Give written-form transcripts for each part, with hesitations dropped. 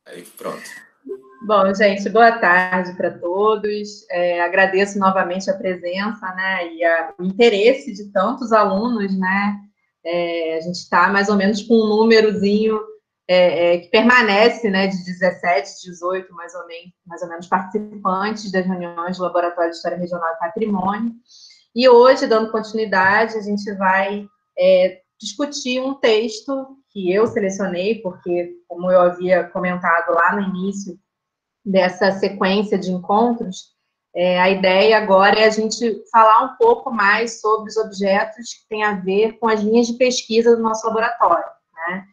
Aí, pronto. Bom, gente, boa tarde para todos. Agradeço novamente a presença, né, e o interesse de tantos alunos, né? A gente está mais ou menos com um númerozinho que permanece, né, de 17, 18, mais ou menos participantes das reuniões do Laboratório de História Regional e Patrimônio. E hoje, dando continuidade, a gente vai discutir um texto que eu selecionei, porque, como eu havia comentado lá no início dessa sequência de encontros, a ideia agora é a gente falar um pouco mais sobre os objetos que têm a ver com as linhas de pesquisa do nosso laboratório, né?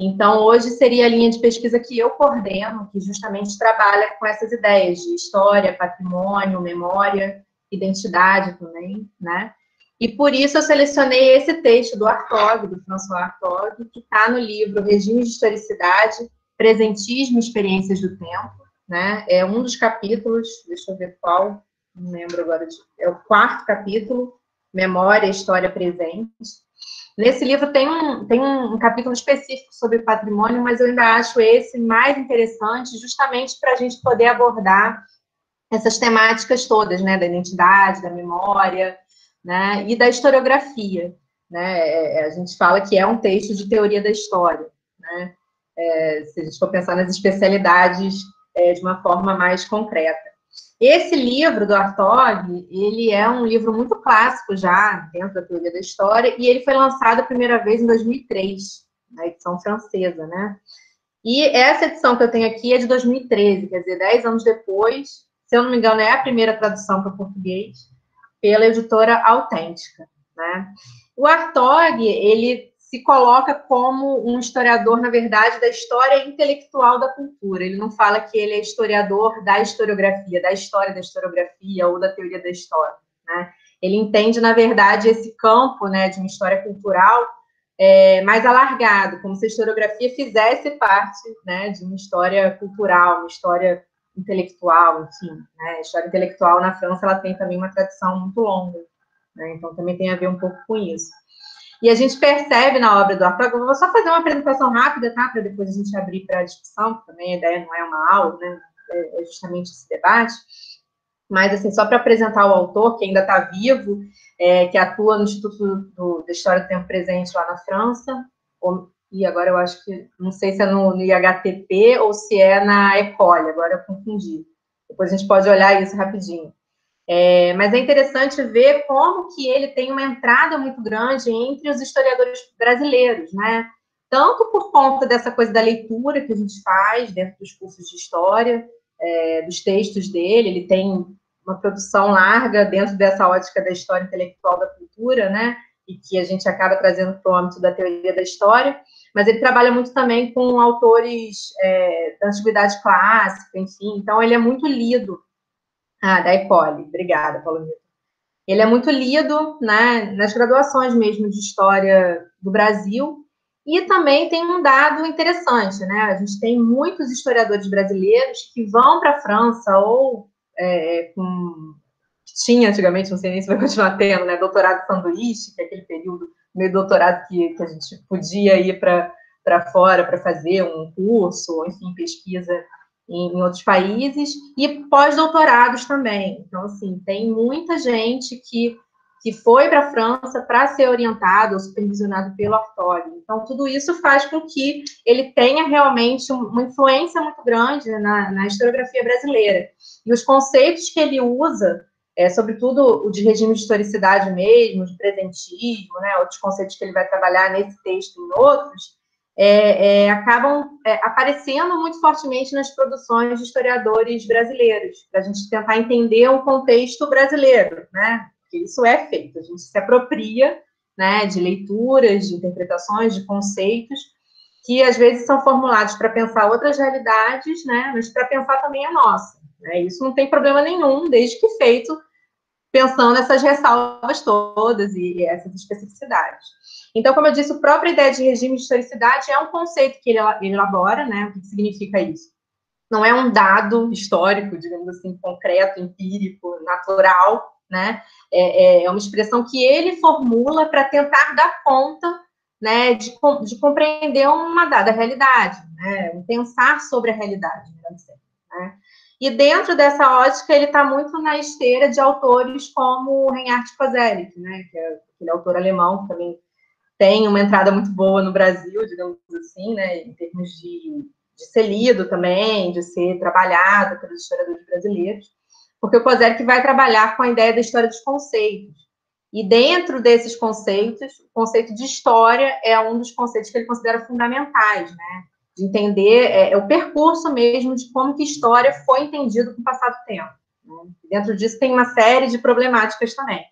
Então, hoje seria a linha de pesquisa que eu coordeno, que justamente trabalha com essas ideias de história, patrimônio, memória, identidade também, né? E por isso eu selecionei esse texto do Hartog, do François Hartog, que está no livro Regime de Historicidade, Presentismo e Experiências do Tempo, né? É um dos capítulos, deixa eu ver qual, não lembro agora, é o quarto capítulo, Memória, História, Presente. Nesse livro tem um capítulo específico sobre patrimônio, mas eu ainda acho esse mais interessante, justamente para a gente poder abordar essas temáticas todas, né, da identidade, da memória, né, e da historiografia, né? A gente fala que é um texto de teoria da história, né? Se a gente for pensar nas especialidades de uma forma mais concreta. Esse livro do Hartog, ele é um livro muito clássico já dentro da teoria da história, e ele foi lançado a primeira vez em 2003, na edição francesa, né? E essa edição que eu tenho aqui é de 2013, quer dizer, 10 anos depois, se eu não me engano, é a primeira tradução para o português, pela editora Autêntica, né? O Hartog, ele se coloca como um historiador, na verdade, da história intelectual da cultura. Ele não fala que ele é historiador da historiografia, da história da historiografia ou da teoria da história, né? Ele entende, na verdade, esse campo, né, de uma história cultural mais alargado, como se a historiografia fizesse parte, né, de uma história cultural, uma história intelectual, enfim, né? A história intelectual na França ela tem também uma tradição muito longa, né? Então também tem a ver um pouco com isso. E a gente percebe na obra do Hartog, eu vou só fazer uma apresentação rápida, tá? Para depois a gente abrir para a discussão, porque também a ideia não é uma aula, né? É justamente esse debate. Mas, assim, só para apresentar o autor, que ainda está vivo, que atua no Instituto da História do Tempo Presente lá na França, e agora eu acho que, não sei se é no IHTP ou se é na École, agora eu confundi. Depois a gente pode olhar isso rapidinho. Mas é interessante ver como que ele tem uma entrada muito grande entre os historiadores brasileiros, né? Tanto por conta dessa coisa da leitura que a gente faz dentro dos cursos de história, dos textos dele, ele tem uma produção larga dentro dessa ótica da história intelectual da cultura, né? E que a gente acaba trazendo para o âmbito da teoria da história, mas ele trabalha muito também com autores da antiguidade clássica, enfim, então ele é muito lido. Da Ecole, obrigada, Paulo Vitor. Ele é muito lido, né, nas graduações mesmo de História do Brasil, e também tem um dado interessante, né? A gente tem muitos historiadores brasileiros que vão para a França ou tinha antigamente, não sei nem se vai continuar tendo, né? Doutorado sanduíche, que é aquele período meio doutorado que a gente podia ir para fora para fazer um curso, ou enfim, pesquisa em outros países, e pós-doutorados também. Então, assim, tem muita gente que foi para a França para ser orientado ou supervisionado pelo Hartog. Então, tudo isso faz com que ele tenha realmente uma influência muito grande na historiografia brasileira. E os conceitos que ele usa, sobretudo o de regime de historicidade mesmo, de presentismo, né, outros conceitos que ele vai trabalhar nesse texto e em outros, acabam aparecendo muito fortemente nas produções de historiadores brasileiros, para a gente tentar entender o contexto brasileiro, né? Porque isso é feito, a gente se apropria, né, de leituras, de interpretações, de conceitos, que às vezes são formulados para pensar outras realidades, né, mas para pensar também a nossa. Né? Isso não tem problema nenhum, desde que feito pensando nessas ressalvas todas e essas especificidades. Então, como eu disse, a própria ideia de regime de historicidade é um conceito que ele elabora, né? O que significa isso? Não é um dado histórico, digamos assim, concreto, empírico, natural, né? É uma expressão que ele formula para tentar dar conta, né, de compreender uma dada realidade. né? Um pensar sobre a realidade, né? E dentro dessa ótica, ele está muito na esteira de autores como Reinhard Koselleck, né? Que é aquele autor alemão que também tem uma entrada muito boa no Brasil, digamos assim, né? Em termos de ser lido também, de ser trabalhado pelos historiadores brasileiros, porque o Koselleck vai trabalhar com a ideia da história dos conceitos. E dentro desses conceitos, o conceito de história é um dos conceitos que ele considera fundamentais, né? De entender o percurso mesmo de como que história foi entendido com o passar do tempo. Né? Dentro disso tem uma série de problemáticas também.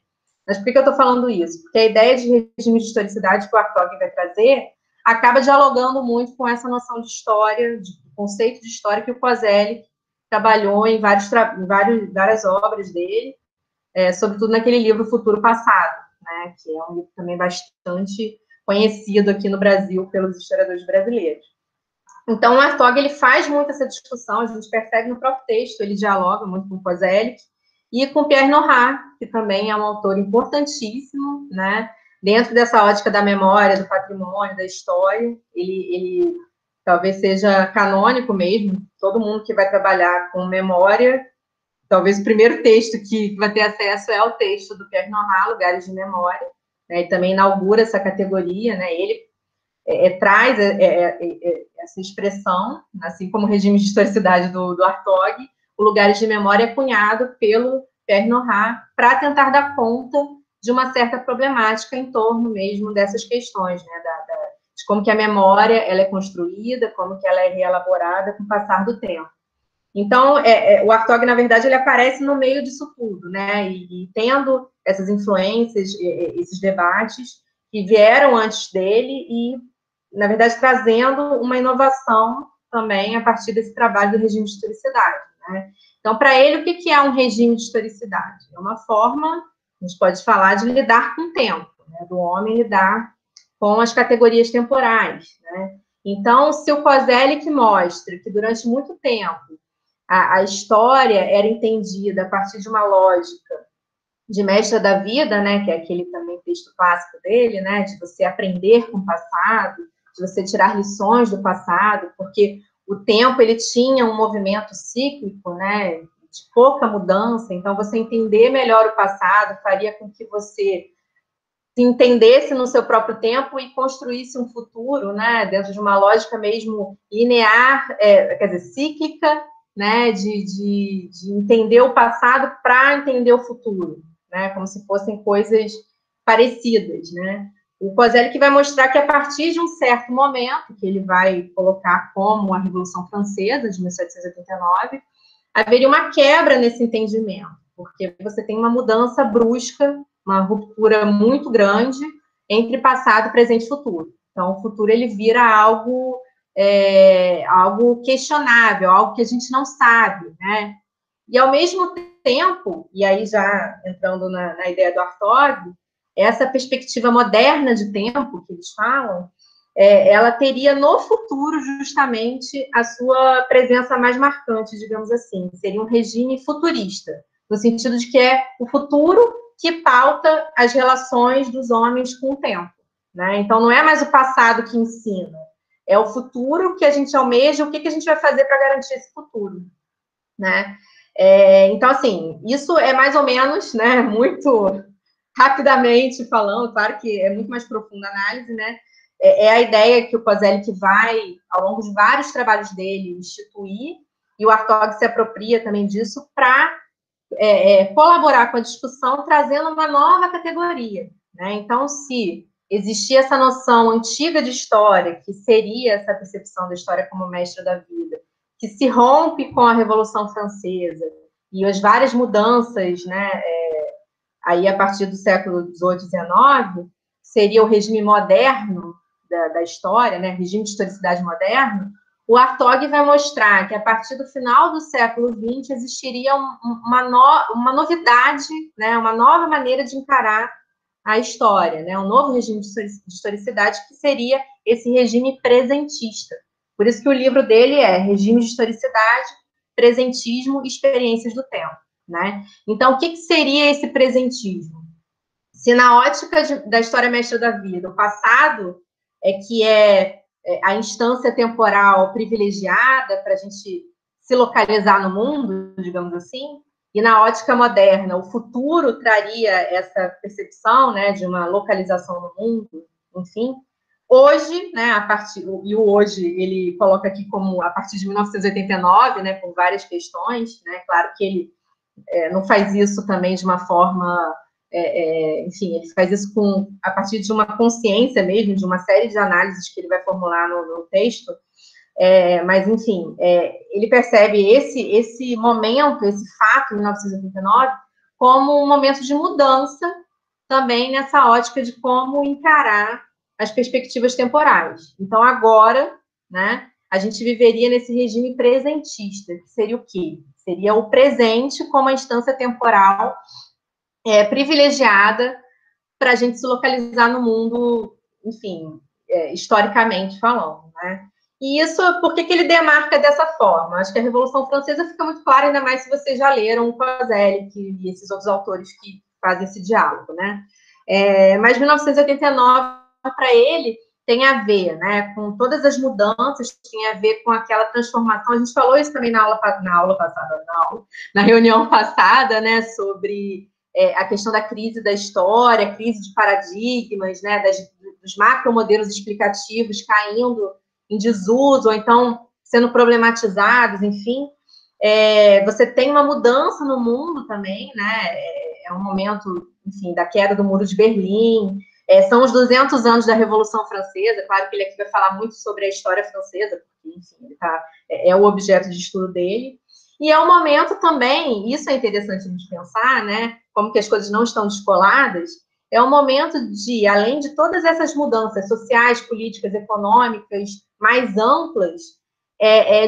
Mas por que eu estou falando isso? Porque a ideia de regime de historicidade que o Hartog vai trazer acaba dialogando muito com essa noção de história, de conceito de história que o Koselleck trabalhou em várias obras dele, sobretudo naquele livro Futuro Passado, né, que é um livro também bastante conhecido aqui no Brasil pelos historiadores brasileiros. Então, o Hartog, ele faz muito essa discussão, a gente percebe no próprio texto, ele dialoga muito com o Koselleck e com Pierre Nora, que também é um autor importantíssimo, né, dentro dessa ótica da memória, do patrimônio, da história. Ele talvez seja canônico mesmo, todo mundo que vai trabalhar com memória, talvez o primeiro texto que vai ter acesso é o texto do Pierre Nora, Lugares de Memória, né, e também inaugura essa categoria, né, ele traz essa expressão, assim como o regime de historicidade do Hartog, o Lugares de Memória é cunhado pelo Pierre Nora para tentar dar conta de uma certa problemática em torno mesmo dessas questões, né, de como que a memória ela é construída, como que ela é reelaborada com o passar do tempo. Então, o Hartog, na verdade, ele aparece no meio disso tudo, né? E tendo essas influências, esses debates que vieram antes dele e, na verdade, trazendo uma inovação também a partir desse trabalho do regime de historicidade, né? Então, para ele, o que é um regime de historicidade? É uma forma, a gente pode falar, de lidar com o tempo, né? Do homem lidar com as categorias temporais, né? Então, se o Koselleck mostra que durante muito tempo a história era entendida a partir de uma lógica de mestra da vida, né, que é aquele também texto clássico dele, né, de você aprender com o passado, de você tirar lições do passado, porque o tempo ele tinha um movimento cíclico, né, de pouca mudança, então você entender melhor o passado faria com que você se entendesse no seu próprio tempo e construísse um futuro, né, dentro de uma lógica mesmo linear, quer dizer, cíclica, né, de entender o passado para entender o futuro, né, como se fossem coisas parecidas, né. O Koselleck vai mostrar que a partir de um certo momento, que ele vai colocar como a Revolução Francesa, de 1789, haveria uma quebra nesse entendimento, porque você tem uma mudança brusca, uma ruptura muito grande entre passado, presente e futuro. Então, o futuro ele vira algo questionável, algo que a gente não sabe, né? E, ao mesmo tempo, e aí já entrando na ideia do Hartog, essa perspectiva moderna de tempo que eles falam, ela teria no futuro justamente a sua presença mais marcante, digamos assim. Seria um regime futurista, no sentido de que é o futuro que pauta as relações dos homens com o tempo, né? Então, não é mais o passado que ensina, é o futuro que a gente almeja, o que a gente vai fazer para garantir esse futuro, né? Então, assim, isso é mais ou menos, né, muito rapidamente falando, claro que é muito mais profunda a análise, né? É a ideia que o Koselleck vai, ao longo de vários trabalhos dele, instituir, e o Hartog se apropria também disso para colaborar com a discussão, trazendo uma nova categoria, né? Então, se existia essa noção antiga de história, que seria essa percepção da história como mestra da vida, que se rompe com a Revolução Francesa e as várias mudanças, né, aí a partir do século XVIII, XIX, seria o regime moderno da história, né, regime de historicidade moderno, o Hartog vai mostrar que a partir do final do século XX existiria uma novidade, né, uma nova maneira de encarar a história, né, um novo regime de historicidade que seria esse regime presentista. Por isso que o livro dele é Regime de Historicidade, Presentismo e Experiências do Tempo, né? Então, o que seria esse presentismo? Se na ótica da história mestra da vida, o passado é que é a instância temporal privilegiada para a gente se localizar no mundo, digamos assim, e na ótica moderna, o futuro traria essa percepção, né, de uma localização no mundo, enfim. Hoje, né, e o hoje ele coloca aqui como a partir de 1989, né, com várias questões, né, claro que ele não faz isso também de uma forma, enfim, ele faz isso a partir de uma consciência mesmo, de uma série de análises que ele vai formular no texto, mas, enfim, ele percebe esse momento, esse fato, em 1989, como um momento de mudança também nessa ótica de como encarar as perspectivas temporais. Então, agora, né, a gente viveria nesse regime presentista, que seria o quê? Seria o presente como a instância temporal privilegiada para a gente se localizar no mundo, enfim, historicamente falando, né? E isso, por que ele demarca dessa forma? Acho que a Revolução Francesa fica muito clara, ainda mais se vocês já leram o Koselleck e esses outros autores que fazem esse diálogo, né? Mas 1989, para ele, tem a ver, né, com todas as mudanças, tem a ver com aquela transformação. A gente falou isso também na reunião passada, né, sobre a questão da crise da história, crise de paradigmas, né, dos macromodelos explicativos caindo em desuso, ou então sendo problematizados, enfim. Você tem uma mudança no mundo também, né, é um momento, enfim, da queda do Muro de Berlim, são os 200 anos da Revolução Francesa. Claro que ele aqui vai falar muito sobre a história francesa, porque, enfim, é o objeto de estudo dele. E é um momento também, isso é interessante a gente pensar, né, como que as coisas não estão descoladas, é um momento de, além de todas essas mudanças sociais, políticas, econômicas, mais amplas,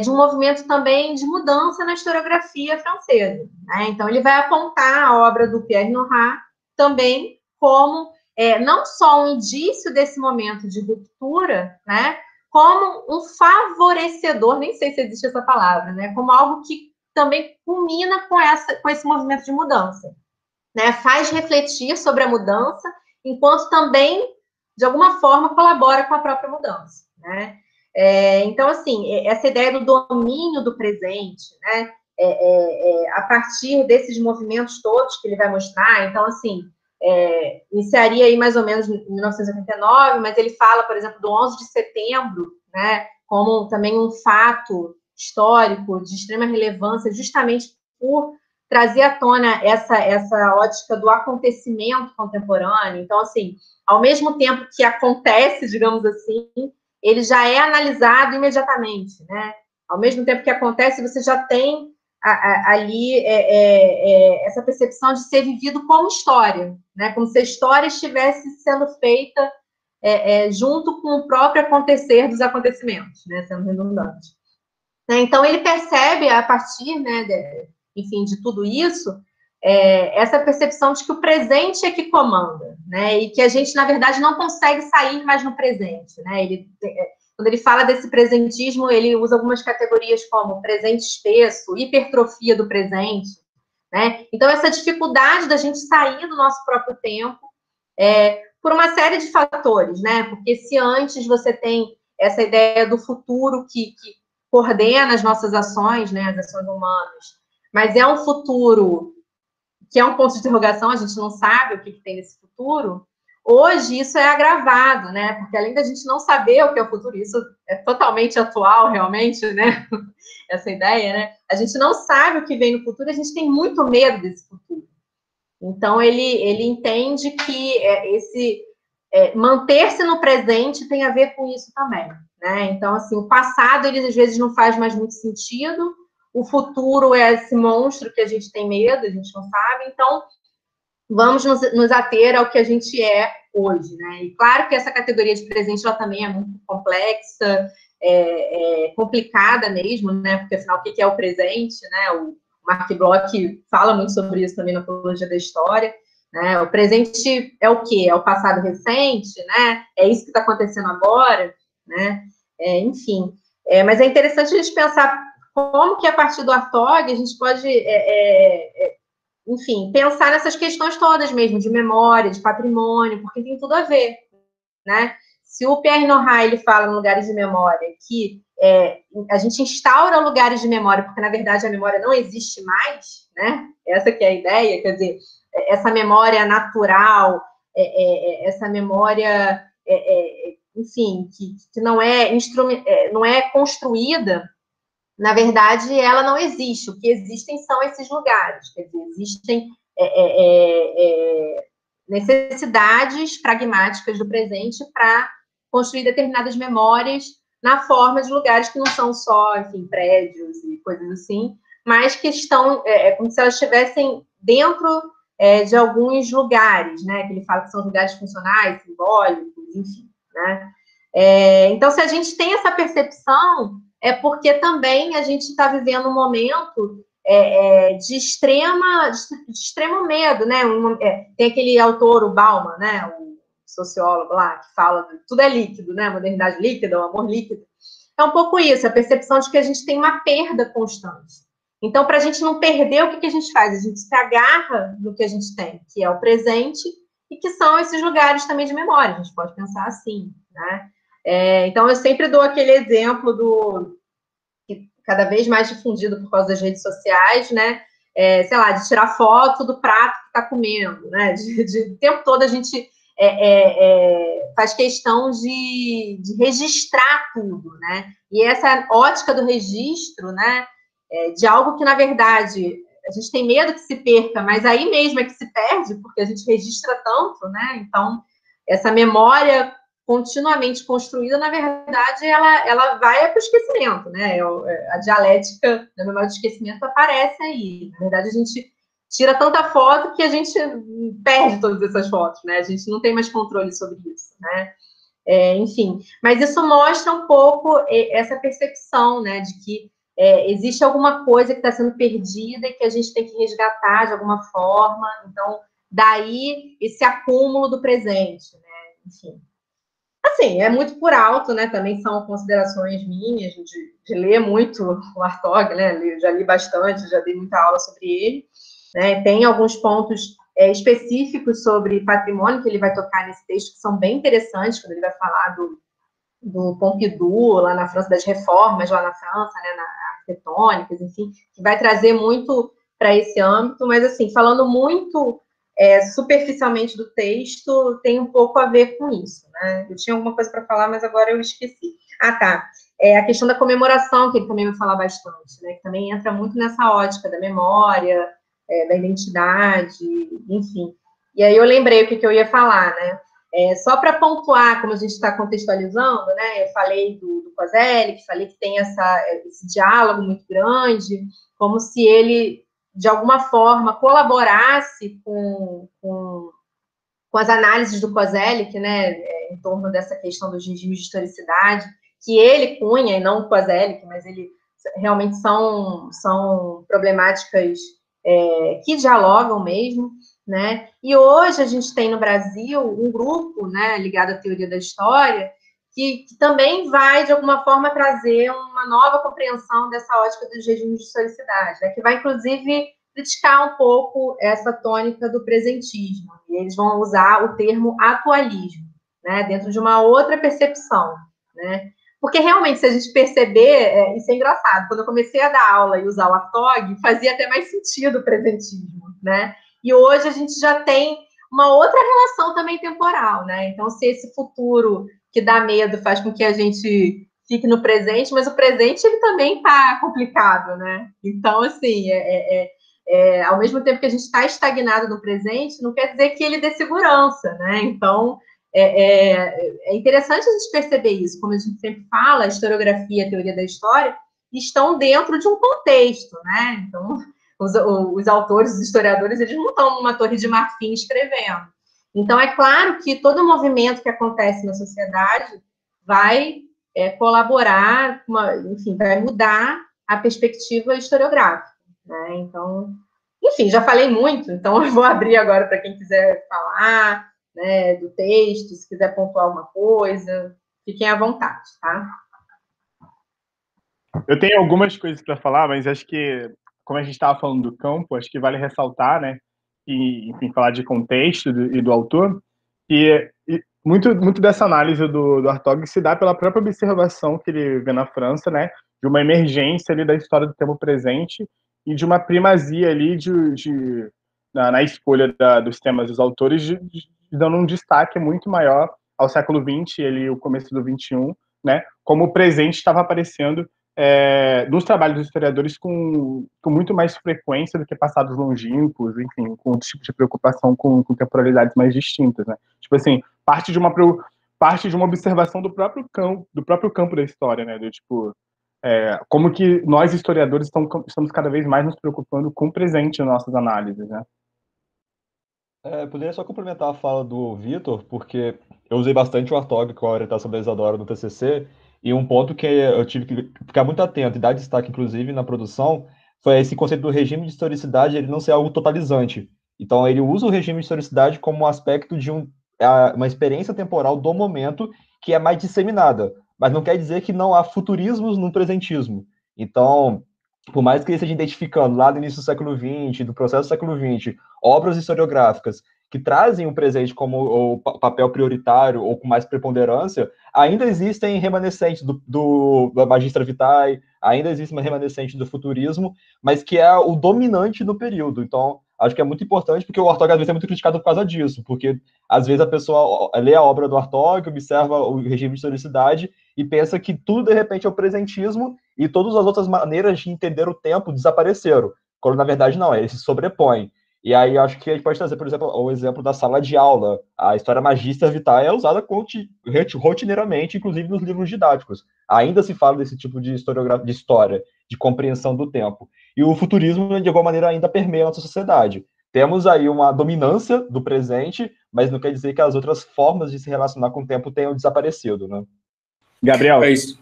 de um movimento também de mudança na historiografia francesa, né? Então, ele vai apontar a obra do Pierre Nora também como não só um indício desse momento de ruptura, né, como um favorecedor, nem sei se existe essa palavra, né, como algo que também culmina com esse movimento de mudança, né, faz refletir sobre a mudança, enquanto também, de alguma forma, colabora com a própria mudança, né. Então, assim, essa ideia do domínio do presente, né, a partir desses movimentos todos que ele vai mostrar. Então, assim, iniciaria aí mais ou menos em 1989, mas ele fala, por exemplo, do 11 de setembro, né, como também um fato histórico de extrema relevância, justamente por trazer à tona essa ótica do acontecimento contemporâneo. Então, assim, ao mesmo tempo que acontece, digamos assim, ele já é analisado imediatamente, né? Ao mesmo tempo que acontece, você já tem ali essa percepção de ser vivido como história, né? Como se a história estivesse sendo feita junto com o próprio acontecer dos acontecimentos, né? Sendo redundante. Então, ele percebe, a partir, né, enfim, de tudo isso, essa percepção de que o presente é que comanda, né? E que a gente, na verdade, não consegue sair mais no presente, né? Quando ele fala desse presentismo, ele usa algumas categorias como presente espesso, hipertrofia do presente, né? Então, essa dificuldade da gente sair do nosso próprio tempo, por uma série de fatores, né? Porque se antes você tem essa ideia do futuro que coordena as nossas ações, né? As ações humanas, mas é um futuro que é um ponto de interrogação, a gente não sabe o que tem nesse futuro. Hoje, isso é agravado, né? Porque além da gente não saber o que é o futuro, isso é totalmente atual, realmente, né? Essa ideia, né? A gente não sabe o que vem no futuro, a gente tem muito medo desse futuro. Então, ele entende que manter-se no presente tem a ver com isso também, né? Então, assim, o passado, ele às vezes não faz mais muito sentido, o futuro é esse monstro que a gente tem medo, a gente não sabe, então vamos nos ater ao que a gente é hoje, né? E claro que essa categoria de presente, ela também é muito complexa, complicada mesmo, né? Porque, afinal, o que é o presente, né? O Mark Bloch fala muito sobre isso também na Apologia da História, né? O presente é o quê? É o passado recente, né? É isso que está acontecendo agora, né? Enfim, mas é interessante a gente pensar como que, a partir do Hartog, a gente pode, enfim, pensar nessas questões todas mesmo, de memória, de patrimônio, porque tem tudo a ver, né? se o Pierre Nora ele fala em lugares de memória que a gente instaura lugares de memória, porque, na verdade, a memória não existe mais, né? Essa que é a ideia, quer dizer, essa memória natural, essa memória, enfim, que não não é construída, na verdade, ela não existe. O que existem são esses lugares, quer dizer, existem necessidades pragmáticas do presente para construir determinadas memórias na forma de lugares que não são só, enfim, prédios e coisas assim, mas que estão como se elas estivessem dentro de alguns lugares, né? Que ele fala que são lugares funcionais, simbólicos, enfim, né? Então, se a gente tem essa percepção, é porque também a gente está vivendo um momento de extremo medo, né? Tem aquele autor, o Bauman, né? O sociólogo lá, que fala de tudo é líquido, né? Modernidade líquida, o amor líquido. É um pouco isso, a percepção de que a gente tem uma perda constante. Então, para a gente não perder, o que a gente faz? A gente se agarra no que a gente tem, que é o presente, e que são esses lugares também de memória. A gente pode pensar assim, né? Então, eu sempre dou aquele exemplo que cada vez mais difundido por causa das redes sociais, né? Sei lá, de tirar foto do prato que está comendo, né? O tempo todo a gente faz questão de registrar tudo, né? E essa ótica do registro, né? De algo que, na verdade, a gente tem medo que se perca, mas aí mesmo é que se perde, porque a gente registra tanto, né? Então, essa memória continuamente construída, na verdade, ela vai para o esquecimento, né? A dialética da memória do esquecimento aparece aí. Na verdade, a gente tira tanta foto que a gente perde todas essas fotos, né? A gente não tem mais controle sobre isso, né? Enfim, mas isso mostra um pouco essa percepção, né? De que existe alguma coisa que está sendo perdida e que a gente tem que resgatar de alguma forma. Então, daí esse acúmulo do presente, né? Enfim. Assim, é muito por alto, né? Também são considerações minhas de ler muito o Hartog, né? Já li bastante, já dei muita aula sobre ele. Né? Tem alguns pontos específicos sobre patrimônio que ele vai tocar nesse texto que são bem interessantes, quando ele vai falar do Pompidou, lá na França, das reformas lá na França, né? Arquitetônicas, enfim, que vai trazer muito para esse âmbito, mas, assim, falando muito superficialmente do texto, tem um pouco a ver com isso, né? Eu tinha alguma coisa para falar, mas agora eu esqueci. Ah, tá. A questão da comemoração, que ele também vai falar bastante, né? Que também entra muito nessa ótica da memória, da identidade, enfim. E aí eu lembrei o que eu ia falar, né? Só para pontuar, como a gente está contextualizando, né? Eu falei do Kozelik, falei que tem esse diálogo muito grande, como se ele de alguma forma, colaborasse com as análises do Kozelik, né, em torno dessa questão dos regimes de historicidade, que ele cunha, e não o Kozelik, mas ele realmente são problemáticas que dialogam mesmo, né? E hoje a gente tem no Brasil um grupo, né, ligado à teoria da história, que também vai, de alguma forma, trazer uma nova compreensão dessa ótica dos regimes de historicidade, né, que vai, inclusive, criticar um pouco essa tônica do presentismo. E eles vão usar o termo atualismo, né, dentro de uma outra percepção, né? Porque, realmente, se a gente perceber, isso é engraçado, quando eu comecei a dar aula e usar o Hartog, fazia até mais sentido o presentismo, né? E hoje a gente já tem uma outra relação também temporal, né? Então, se esse futuro que dá medo faz com que a gente fique no presente, mas o presente ele também está complicado, né? Então, assim, ao mesmo tempo que a gente está estagnado no presente, não quer dizer que ele dê segurança, né? Então, é interessante a gente perceber isso. Como a gente sempre fala, a historiografia e a teoria da história estão dentro de um contexto, né? Então, os autores, os historiadores, eles não estão numa torre de marfim escrevendo. Então, é claro que todo movimento que acontece na sociedade vai colaborar, enfim, vai mudar a perspectiva historiográfica, né? Então, enfim, já falei muito, então eu vou abrir agora para quem quiser falar, né, do texto, se quiser pontuar alguma coisa, fiquem à vontade, tá? Eu tenho algumas coisas para falar, mas acho que, como a gente estava falando do campo, acho que vale ressaltar, né, e, enfim, falar de contexto e do autor, e muito dessa análise do Hartog se dá pela própria observação que ele vê na França, né, de uma emergência ali da história do tempo presente e de uma primazia ali na escolha dos temas dos autores, dando um destaque muito maior ao século XX e o começo do XXI, né, como o presente estava aparecendo nos trabalhos dos historiadores com muito mais frequência do que passados longínquos, enfim, com outros tipos de preocupação com temporalidades mais distintas, né? Tipo assim, parte de uma observação do próprio campo da história, né? Do tipo, como que nós historiadores estamos cada vez mais nos preocupando com o presente em nossas análises, né? Eu poderia só complementar a fala do Vitor, porque eu usei bastante o Hartog com a orientação da Isadora no TCC, e um ponto que eu tive que ficar muito atento e dar destaque, inclusive, na produção, foi esse conceito do regime de historicidade, ele não ser algo totalizante. Então, ele usa o regime de historicidade como um aspecto de uma experiência temporal do momento que é mais disseminada, mas não quer dizer que não há futurismos no presentismo. Então, por mais que ele esteja identificando lá no início do século XX, do processo do século XX, obras historiográficas que trazem o presente como o papel prioritário ou com mais preponderância, ainda existem remanescentes da Magistra Vitae, ainda existe uma remanescente do futurismo, mas que é o dominante no período. Então, acho que é muito importante, porque o Hartog às vezes é muito criticado por causa disso, porque às vezes a pessoa lê a obra do Hartog, observa o regime de historicidade e pensa que tudo, de repente, é o presentismo e todas as outras maneiras de entender o tempo desapareceram, quando na verdade não, eles se sobrepõem. E aí acho que a gente pode trazer, por exemplo, o exemplo da sala de aula. A história Magistra Vitae é usada rotineiramente, inclusive nos livros didáticos. Ainda se fala desse tipo de história, de compreensão do tempo. E o futurismo, de alguma maneira, ainda permeia a nossa sociedade. Temos aí uma dominância do presente, mas não quer dizer que as outras formas de se relacionar com o tempo tenham desaparecido, né? Gabriel, é isso.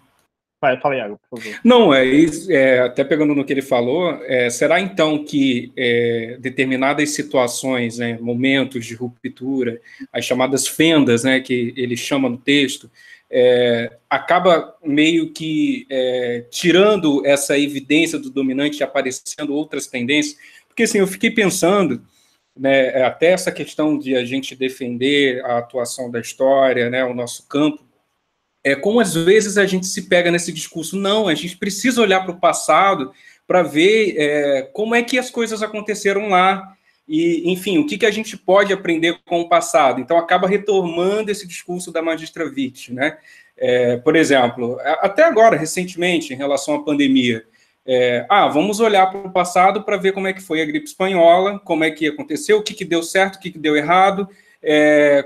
Fala, Iago, por favor. Não, é isso. Até pegando no que ele falou, será então que determinadas situações, né, momentos de ruptura, as chamadas fendas, né, que ele chama no texto, acaba meio que tirando essa evidência do dominante e aparecendo outras tendências? Porque assim, eu fiquei pensando, né, até essa questão de a gente defender a atuação da história, né, o nosso campo, como às vezes a gente se pega nesse discurso, não, a gente precisa olhar para o passado para ver como é que as coisas aconteceram lá, e, enfim, o que a gente pode aprender com o passado. Então, acaba retomando esse discurso da Magistra Vitae, né? Por exemplo, até agora, recentemente, em relação à pandemia, vamos olhar para o passado para ver como é que foi a gripe espanhola, como é que aconteceu, o que deu certo, o que deu errado,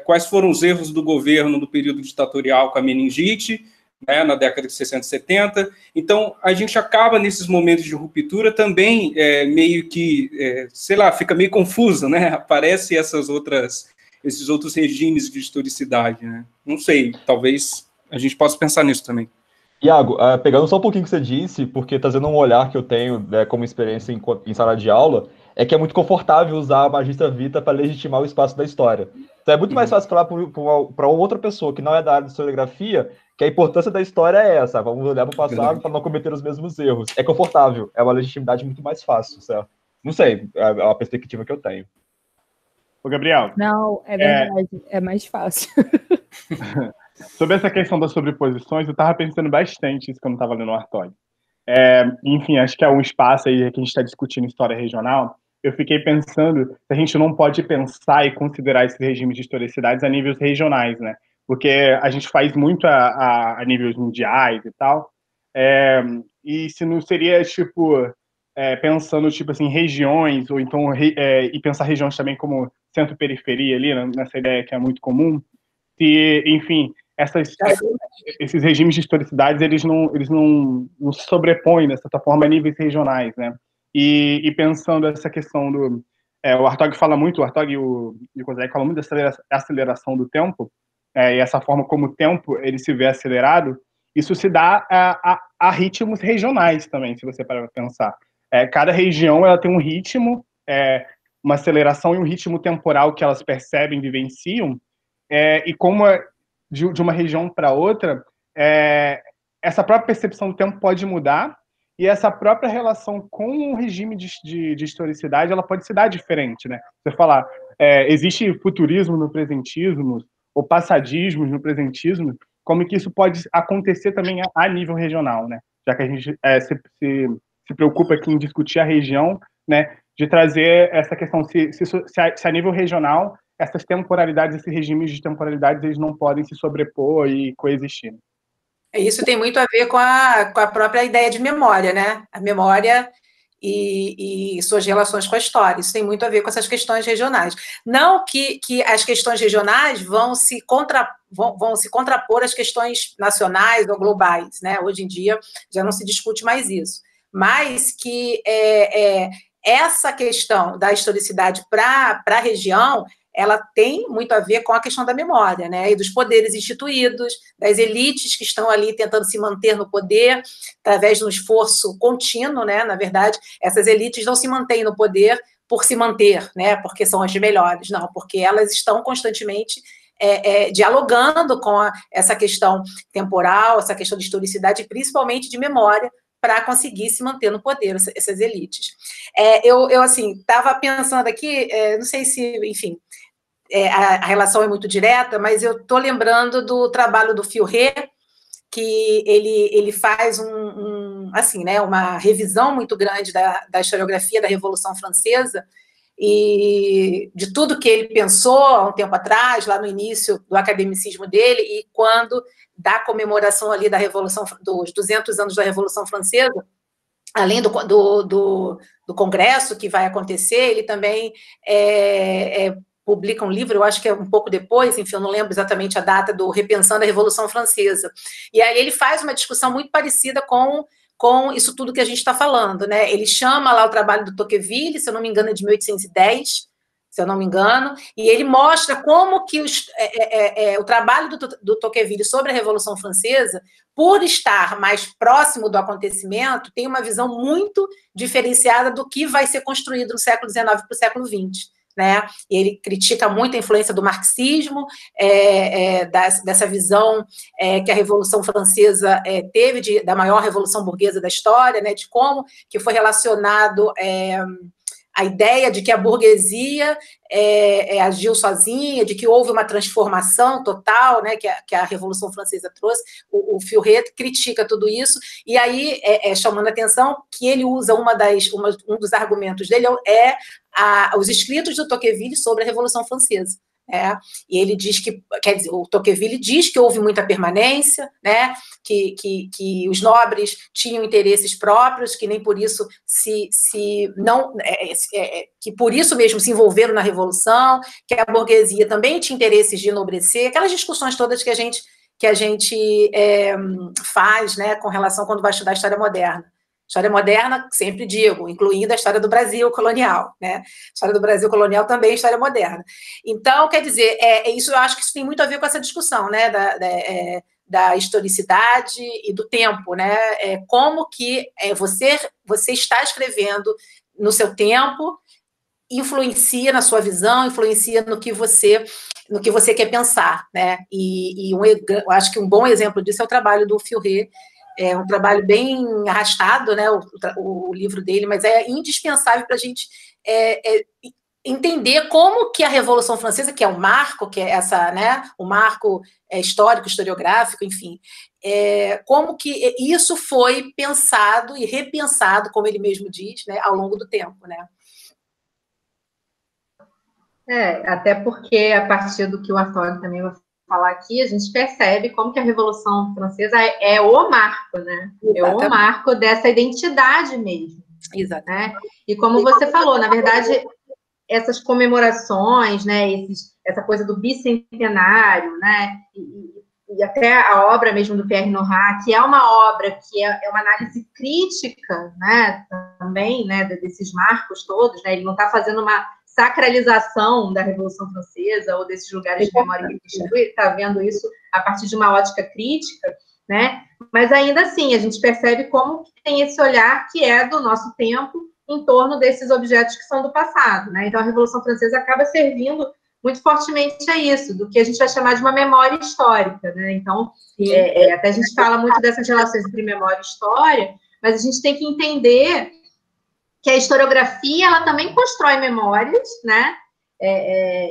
quais foram os erros do governo no período ditatorial com a meningite, né, na década de 60 e 70. Então, a gente acaba, nesses momentos de ruptura, também meio que, sei lá, fica meio confuso, né? Aparecem esses outros regimes de historicidade, né? Não sei, talvez a gente possa pensar nisso também. Iago, pegando só um pouquinho que você disse, porque trazendo um olhar que eu tenho, né, como experiência em sala de aula, é que é muito confortável usar a Magistra Vitae para legitimar o espaço da história. Então é muito mais fácil falar para uma outra pessoa que não é da área de historiografia que a importância da história é essa, vamos olhar para o passado para não cometer os mesmos erros. É confortável, é uma legitimidade muito mais fácil, certo? Não sei, é a perspectiva que eu tenho. Ô, Gabriel. Não, é verdade, é mais fácil. Sobre essa questão das sobreposições, eu estava pensando bastante isso quando estava lendo o Hartog. Enfim, acho que é um espaço aí que a gente está discutindo história regional. Eu fiquei pensando se a gente não pode pensar e considerar esses regimes de historicidades a níveis regionais, né? Porque a gente faz muito a níveis mundiais e tal. E se não seria, tipo, pensando, tipo assim, regiões, ou então, e pensar regiões também como centro-periferia ali, nessa ideia que é muito comum, se, enfim, esses regimes de historicidades, eles não se sobrepõem, de certa forma, a níveis regionais, né? E pensando essa questão o Hartog fala muito, o Hartog e o Kozak falam muito da aceleração do tempo, e essa forma como o tempo ele se vê acelerado, isso se dá a ritmos regionais também, se você parar para pensar. Cada região ela tem um ritmo, uma aceleração e um ritmo temporal que elas percebem, vivenciam, e como de uma região para outra, essa própria percepção do tempo pode mudar, e essa própria relação com o regime de historicidade, ela pode se dar diferente, né? Você falar, existe futurismo no presentismo, ou passadismos no presentismo, como que isso pode acontecer também a nível regional, né? Já que a gente se preocupa aqui em discutir a região, né? De trazer essa questão, se a nível regional, essas temporalidades, esses regimes de temporalidades, eles não podem se sobrepor e coexistir. Isso tem muito a ver com a própria ideia de memória, né? A memória e suas relações com a história. Isso tem muito a ver com essas questões regionais. Não que as questões regionais vão se contrapor às questões nacionais ou globais, né? Hoje em dia já não se discute mais isso. Mas que essa questão da historicidade para a região, ela tem muito a ver com a questão da memória, né? E dos poderes instituídos, das elites que estão ali tentando se manter no poder, através de um esforço contínuo, né? Na verdade, essas elites não se mantêm no poder por se manter, né? Porque são as melhores, não, porque elas estão constantemente dialogando com essa questão temporal, essa questão de historicidade, principalmente de memória, para conseguir se manter no poder, essas elites. Eu assim, estava pensando aqui, não sei se, enfim, a relação é muito direta, mas eu estou lembrando do trabalho do Furet, que ele faz assim, né, uma revisão muito grande da historiografia da Revolução Francesa e de tudo que ele pensou há um tempo atrás, lá no início do academicismo dele, e quando da comemoração ali da Revolução, dos 200 anos da Revolução Francesa, além do congresso que vai acontecer, ele também publica um livro, eu acho que é um pouco depois, enfim, eu não lembro exatamente a data, do Repensando a Revolução Francesa. E aí ele faz uma discussão muito parecida com isso tudo que a gente está falando, né? Ele chama lá o trabalho do Tocqueville, se eu não me engano, é de 1810, se eu não me engano, e ele mostra como que o trabalho do Tocqueville sobre a Revolução Francesa, por estar mais próximo do acontecimento, tem uma visão muito diferenciada do que vai ser construído no século XIX para o século XX. Né? E ele critica muito a influência do marxismo, dessa visão que a Revolução Francesa teve da maior revolução burguesa da história, né? De como que foi relacionado a ideia de que a burguesia agiu sozinha, de que houve uma transformação total, né, que a Revolução Francesa trouxe. O Furet critica tudo isso, e aí chamando a atenção que ele usa um dos argumentos dele os escritos do Tocqueville sobre a Revolução Francesa. E ele diz que, quer dizer, o Tocqueville diz que houve muita permanência, né, que os nobres tinham interesses próprios, que nem por isso que por isso mesmo se envolveram na Revolução, que a burguesia também tinha interesses de enobrecer, aquelas discussões todas que a gente faz, né, com relação quando vai estudar a história moderna. História moderna, sempre digo, incluindo a história do Brasil colonial, né? História do Brasil colonial também é história moderna. Então, quer dizer, isso eu acho que isso tem muito a ver com essa discussão, né? Da historicidade e do tempo, né? Como que você está escrevendo no seu tempo, influencia na sua visão, influencia no que você quer pensar, né? Eu acho que um bom exemplo disso é o trabalho do Furet. É um trabalho bem arrastado, né, o livro dele, mas é indispensável para a gente entender como que a Revolução Francesa, que é um marco, que é o marco histórico, historiográfico, enfim, como que isso foi pensado e repensado, como ele mesmo diz, né, ao longo do tempo, né? Até porque, a partir do que o Arthur também vai falar aqui, a gente percebe como que a Revolução Francesa é o marco, né? Exatamente. É o marco dessa identidade mesmo. Exato. Né? E como você falou, na verdade, essas comemorações, né? Essa coisa do bicentenário, né? E até a obra mesmo do Pierre Nora, que é uma obra que é uma análise crítica, né? Também, né? Desses marcos todos, né? Ele não está fazendo uma sacralização da Revolução Francesa ou desses lugares de memória que ele está vendo isso a partir de uma ótica crítica, né? Mas ainda assim, a gente percebe como que tem esse olhar que é do nosso tempo em torno desses objetos que são do passado, né? Então, a Revolução Francesa acaba servindo muito fortemente a isso, do que a gente vai chamar de uma memória histórica, né? Então, até a gente fala muito dessas relações entre memória e história, mas a gente tem que entender que a historiografia, ela também constrói memórias, né?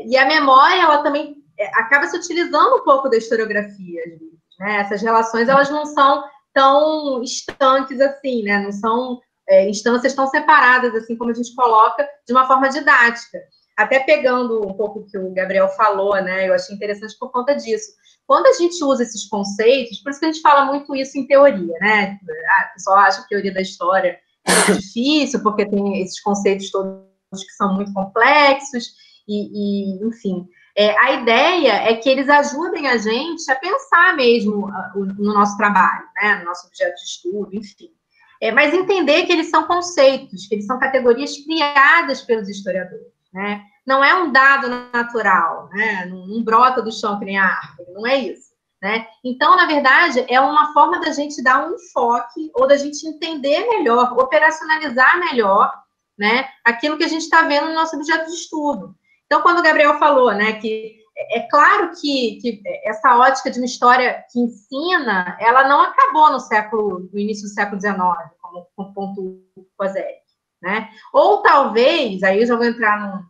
E a memória, ela também acaba se utilizando um pouco da historiografia, às vezes, né? Essas relações, elas não são tão estanques assim, né? Não são instâncias tão separadas, assim, como a gente coloca, de uma forma didática. Até pegando um pouco o que o Gabriel falou, né? Eu achei interessante por conta disso. Quando a gente usa esses conceitos, por isso que a gente fala muito isso em teoria, né? O pessoal acha que a teoria da história é difícil, porque tem esses conceitos todos que são muito complexos, enfim. A ideia é que eles ajudem a gente a pensar mesmo no nosso trabalho, né? No nosso objeto de estudo, enfim. Mas entender que eles são conceitos, que eles são categorias criadas pelos historiadores, né? Não é um dado natural, né? Não brota do chão que nem a árvore, não é isso, né? Então, na verdade, é uma forma da gente dar um enfoque ou da gente entender melhor, operacionalizar melhor, né? Aquilo que a gente está vendo no nosso objeto de estudo. Então, quando o Gabriel falou, né, que é claro que essa ótica de uma história que ensina, ela não acabou no início do século XIX, como pontua o Koselleck, né? Ou talvez, aí eu já vou entrar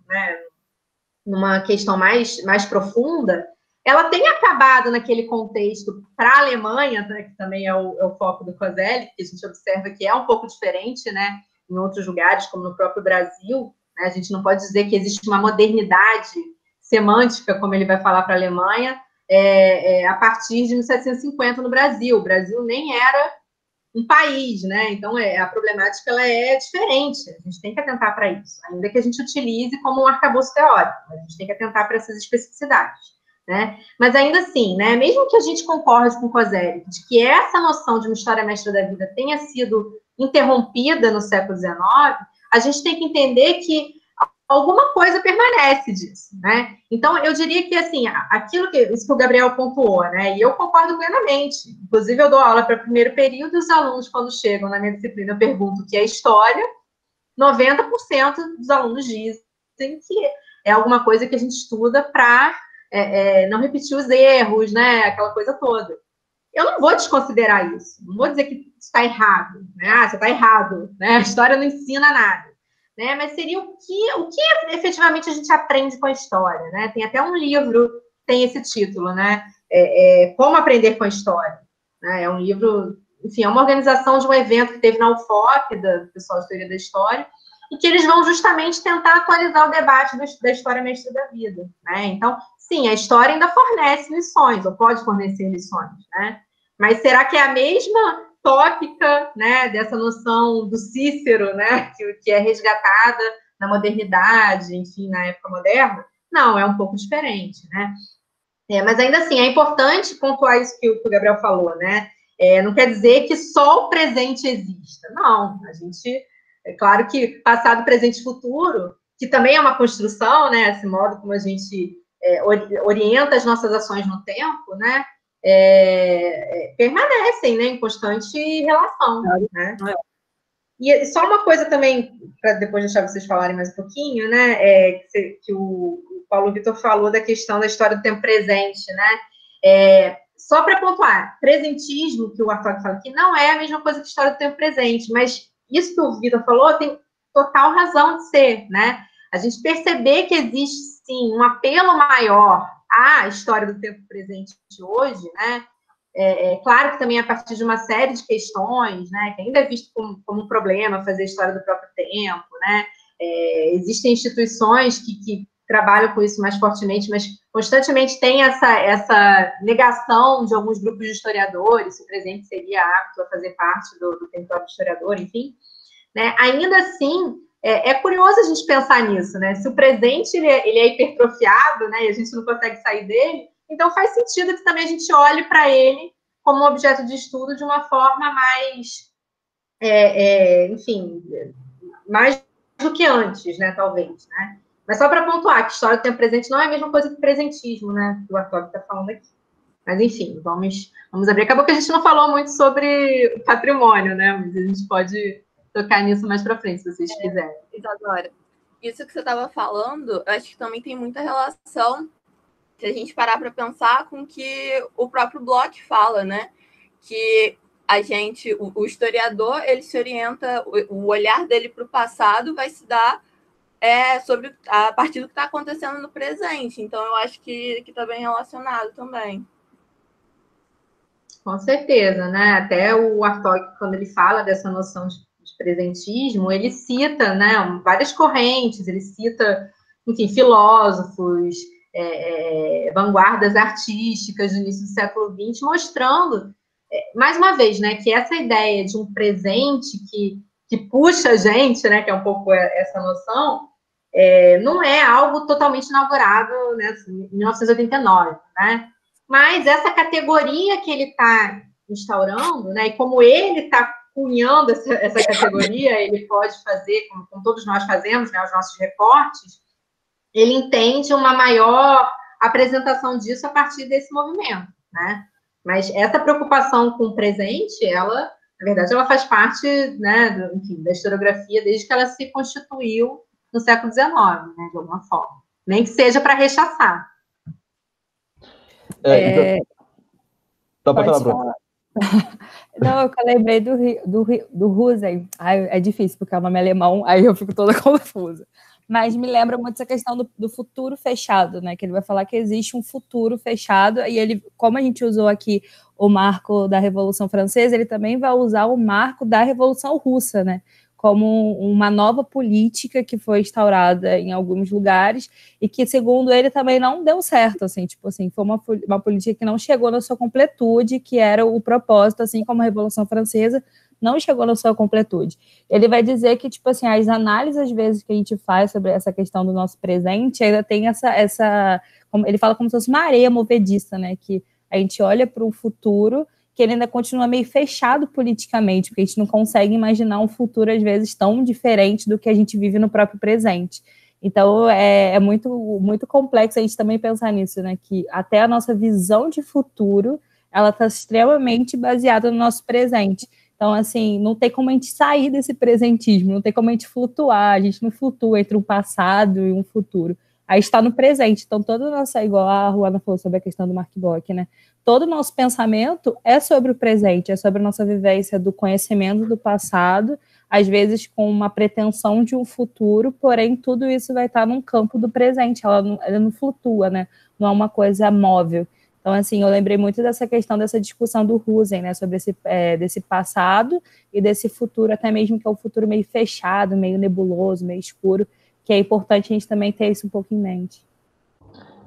numa questão mais profunda, ela tenha acabado naquele contexto para a Alemanha, né, que também é o foco do Koselleck, que a gente observa que é um pouco diferente, né, em outros lugares, como no próprio Brasil, né? A gente não pode dizer que existe uma modernidade semântica, como ele vai falar para a Alemanha, a partir de 1750 no Brasil. O Brasil nem era um país, né? Então, a problemática ela é diferente. A gente tem que atentar para isso, ainda que a gente utilize como um arcabouço teórico. A gente tem que atentar para essas especificidades, né? Mas ainda assim, né? Mesmo que a gente concorde com o Koselleck de que essa noção de uma história mestra da vida tenha sido interrompida no século XIX, a gente tem que entender que alguma coisa permanece disso, né? Então, eu diria que, assim, isso que o Gabriel pontuou, né? E eu concordo plenamente. Inclusive, eu dou aula para o primeiro período e os alunos, quando chegam na minha disciplina, eu pergunto o que é história, 90% dos alunos dizem que é alguma coisa que a gente estuda para não repetir os erros, né? Aquela coisa toda. Eu não vou desconsiderar isso. Não vou dizer que está errado, né? Você está errado, né? A história não ensina nada. Né, mas seria o que efetivamente a gente aprende com a história, né? Tem até um livro que tem esse título, né? Como aprender com a história. Né? É um livro, enfim, é uma organização de um evento que teve na UFOP, do pessoal de Teoria da História, e que eles vão justamente tentar atualizar o debate da história mestra da vida, né? Então, sim, a história ainda fornece lições, ou pode fornecer lições, né? Mas será que é a mesma tópica, né, dessa noção do Cícero, né, que é resgatada na modernidade, enfim, na época moderna? Não, é um pouco diferente, né? Mas ainda assim, é importante pontuar isso que o Gabriel falou, né? Não quer dizer que só o presente exista. Não, a gente... É claro que passado, presente e futuro, que também é uma construção, né? Esse modo como a gente orienta as nossas ações no tempo, né? Permanecem, né, em constante relação, né? E só uma coisa também, para depois deixar vocês falarem mais um pouquinho, né, que o Paulo Vitor falou da questão da história do tempo presente, né? Só para pontuar, presentismo, que o Hartog fala aqui, não é a mesma coisa que história do tempo presente, mas isso que o Vitor falou tem total razão de ser, né? A gente perceber que existe, sim, um apelo maior à história do tempo presente de hoje, né? Claro que também a partir de uma série de questões, né, que ainda é visto como um problema fazer a história do próprio tempo, né? Existem instituições que trabalham com isso mais fortemente, mas constantemente tem essa negação de alguns grupos de historiadores, se o presente seria apto a fazer parte do território do historiador, enfim. Né? Ainda assim, é curioso a gente pensar nisso, né? Se o presente ele é hipertrofiado, né, e a gente não consegue sair dele, então faz sentido que também a gente olhe para ele como um objeto de estudo de uma forma mais, enfim, mais do que antes, né, talvez, né? Mas só para pontuar que história do tempo presente não é a mesma coisa que presentismo, né, que o Hartog está falando aqui. Mas, enfim, vamos abrir. Acabou que a gente não falou muito sobre o patrimônio, né, mas a gente pode tocar nisso mais para frente, se vocês quiserem. Isadora, isso que você estava falando, eu acho que também tem muita relação, se a gente parar para pensar, com o que o próprio Bloch fala, né? Que a gente, o historiador, ele se orienta, o olhar dele para o passado vai se dar sobre a partir do que está acontecendo no presente. Então, eu acho que está bem relacionado também. Com certeza, né? Até o Hartog, quando ele fala dessa noção de presentismo, ele cita, né, várias correntes, ele cita, enfim, filósofos, vanguardas artísticas do início do século XX, mostrando, mais uma vez, né, que essa ideia de um presente que puxa a gente, né, que é um pouco essa noção, não é algo totalmente inaugurado, né, em 1989, né? Mas essa categoria que ele está instaurando, né, e como ele está cunhando essa categoria, ele pode fazer, como todos nós fazemos, né, os nossos recortes, ele entende uma maior apresentação disso a partir desse movimento, né? Mas essa preocupação com o presente, ela, na verdade, ela faz parte, né, enfim, da historiografia desde que ela se constituiu no século XIX, né, de alguma forma. Nem que seja para rechaçar. Então, pode falar, Bruno. Não, eu lembrei do Husserl. É difícil, porque é o nome alemão, aí eu fico toda confusa. Mas me lembra muito essa questão do futuro fechado, né? Que ele vai falar que existe um futuro fechado, e ele, como a gente usou aqui o marco da Revolução Francesa, ele também vai usar o marco da Revolução Russa, né? Como uma nova política que foi instaurada em alguns lugares e que, segundo ele, também não deu certo, assim, tipo assim, foi uma política que não chegou na sua completude, que era o propósito, assim como a Revolução Francesa não chegou na sua completude. Ele vai dizer que, tipo assim, as análises, às vezes, que a gente faz sobre essa questão do nosso presente, ainda tem como ele fala como se fosse uma areia movediça, né, que a gente olha para o futuro, que ele ainda continua meio fechado politicamente, porque a gente não consegue imaginar um futuro, às vezes, tão diferente do que a gente vive no próprio presente. Então, é muito, muito complexo a gente também pensar nisso, né? Que até a nossa visão de futuro, ela está extremamente baseada no nosso presente. Então, assim, não tem como a gente sair desse presentismo, não tem como a gente flutuar, a gente não flutua entre um passado e um futuro. Aí está no presente. Então, toda a nossa, igual a Ruana falou sobre a questão do Mark Bloch, né? Todo o nosso pensamento é sobre o presente, é sobre a nossa vivência do conhecimento do passado, às vezes com uma pretensão de um futuro, porém tudo isso vai estar num campo do presente, ela não flutua, né? Não é uma coisa móvel. Então, assim, eu lembrei muito dessa questão, dessa discussão do Husserl, né? Sobre desse passado e desse futuro, até mesmo que é um futuro meio fechado, meio nebuloso, meio escuro, que é importante a gente também ter isso um pouco em mente.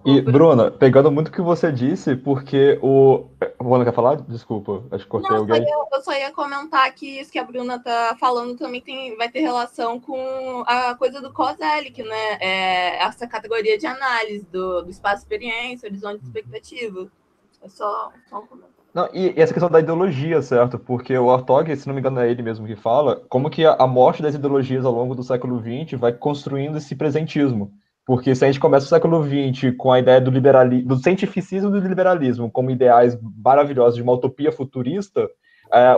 E, Bruna, pegando muito o que você disse, porque o Bruna quer falar? Desculpa, acho que cortei alguém. Eu só ia comentar que isso que a Bruna tá falando também vai ter relação com a coisa do COSELIC, né? Essa categoria de análise do espaço-experiência, horizonte de expectativa. É só um comentário. Não, e essa questão da ideologia, certo? Porque o Hartog, se não me engano é ele mesmo que fala, como que a morte das ideologias ao longo do século XX vai construindo esse presentismo. Porque se a gente começa o século XX com a ideia do liberalismo, do cientificismo e do liberalismo como ideais maravilhosos de uma utopia futurista,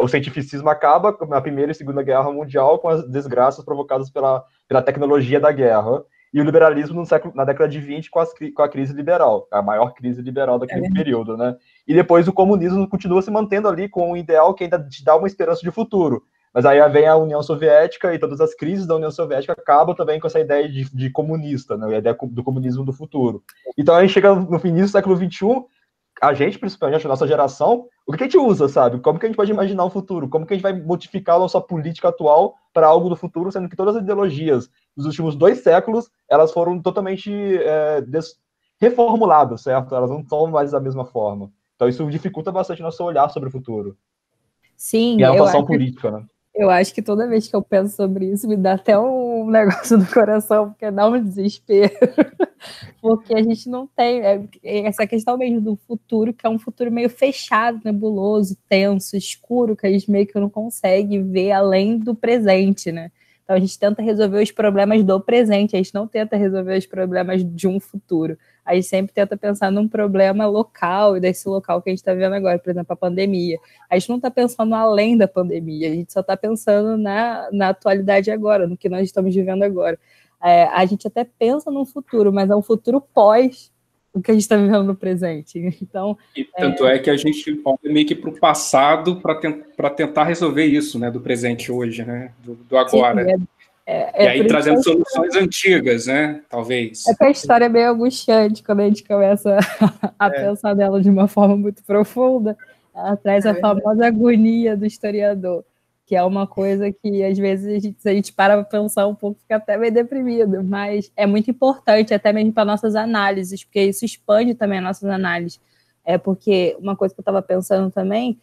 o cientificismo acaba na Primeira e Segunda Guerra Mundial com as desgraças provocadas pela tecnologia da guerra, e o liberalismo na década de 20 com a crise liberal, a maior crise liberal daquele período, né? E depois o comunismo continua se mantendo ali com um ideal que ainda te dá uma esperança de futuro. Mas aí vem a União Soviética e todas as crises da União Soviética acabam também com essa ideia de comunista, né? A ideia do comunismo do futuro. Então a gente chega no início do século XXI, a gente, principalmente a nossa geração, o que a gente usa, sabe? Como que a gente pode imaginar um futuro? Como que a gente vai modificar a nossa política atual para algo do futuro, sendo que todas as ideologias dos últimos 2 séculos, elas foram totalmente reformuladas, certo? Elas não são mais da mesma forma. Então isso dificulta bastante o nosso olhar sobre o futuro. Sim, e a atuação política, né? Eu acho que toda vez que eu penso sobre isso, me dá até um negócio no coração, porque dá um desespero. Porque a gente não tem essa questão mesmo do futuro, que é um futuro meio fechado, nebuloso, tenso, escuro, que a gente meio que não consegue ver além do presente, né? Então a gente tenta resolver os problemas do presente, a gente não tenta resolver os problemas de um futuro. A gente sempre tenta pensar num problema local, e desse local que a gente está vendo agora, por exemplo, a pandemia. A gente não está pensando além da pandemia, a gente só está pensando na atualidade agora, no que nós estamos vivendo agora. A gente até pensa num futuro, mas é um futuro pós o que a gente está vivendo no presente. Então, e tanto é que a gente olha meio que para o passado para tentar resolver isso, né, do presente hoje, né, do agora. Sim, E aí trazendo soluções antigas, né? Talvez. É que a história é meio angustiante quando a gente começa a pensar nela de uma forma muito profunda. Ela traz a famosa agonia do historiador, que é uma coisa que, às vezes, se a gente para pensar um pouco, fica até meio deprimido, mas é muito importante, até mesmo para nossas análises, porque isso expande também as nossas análises. Porque uma coisa que eu estava pensando também,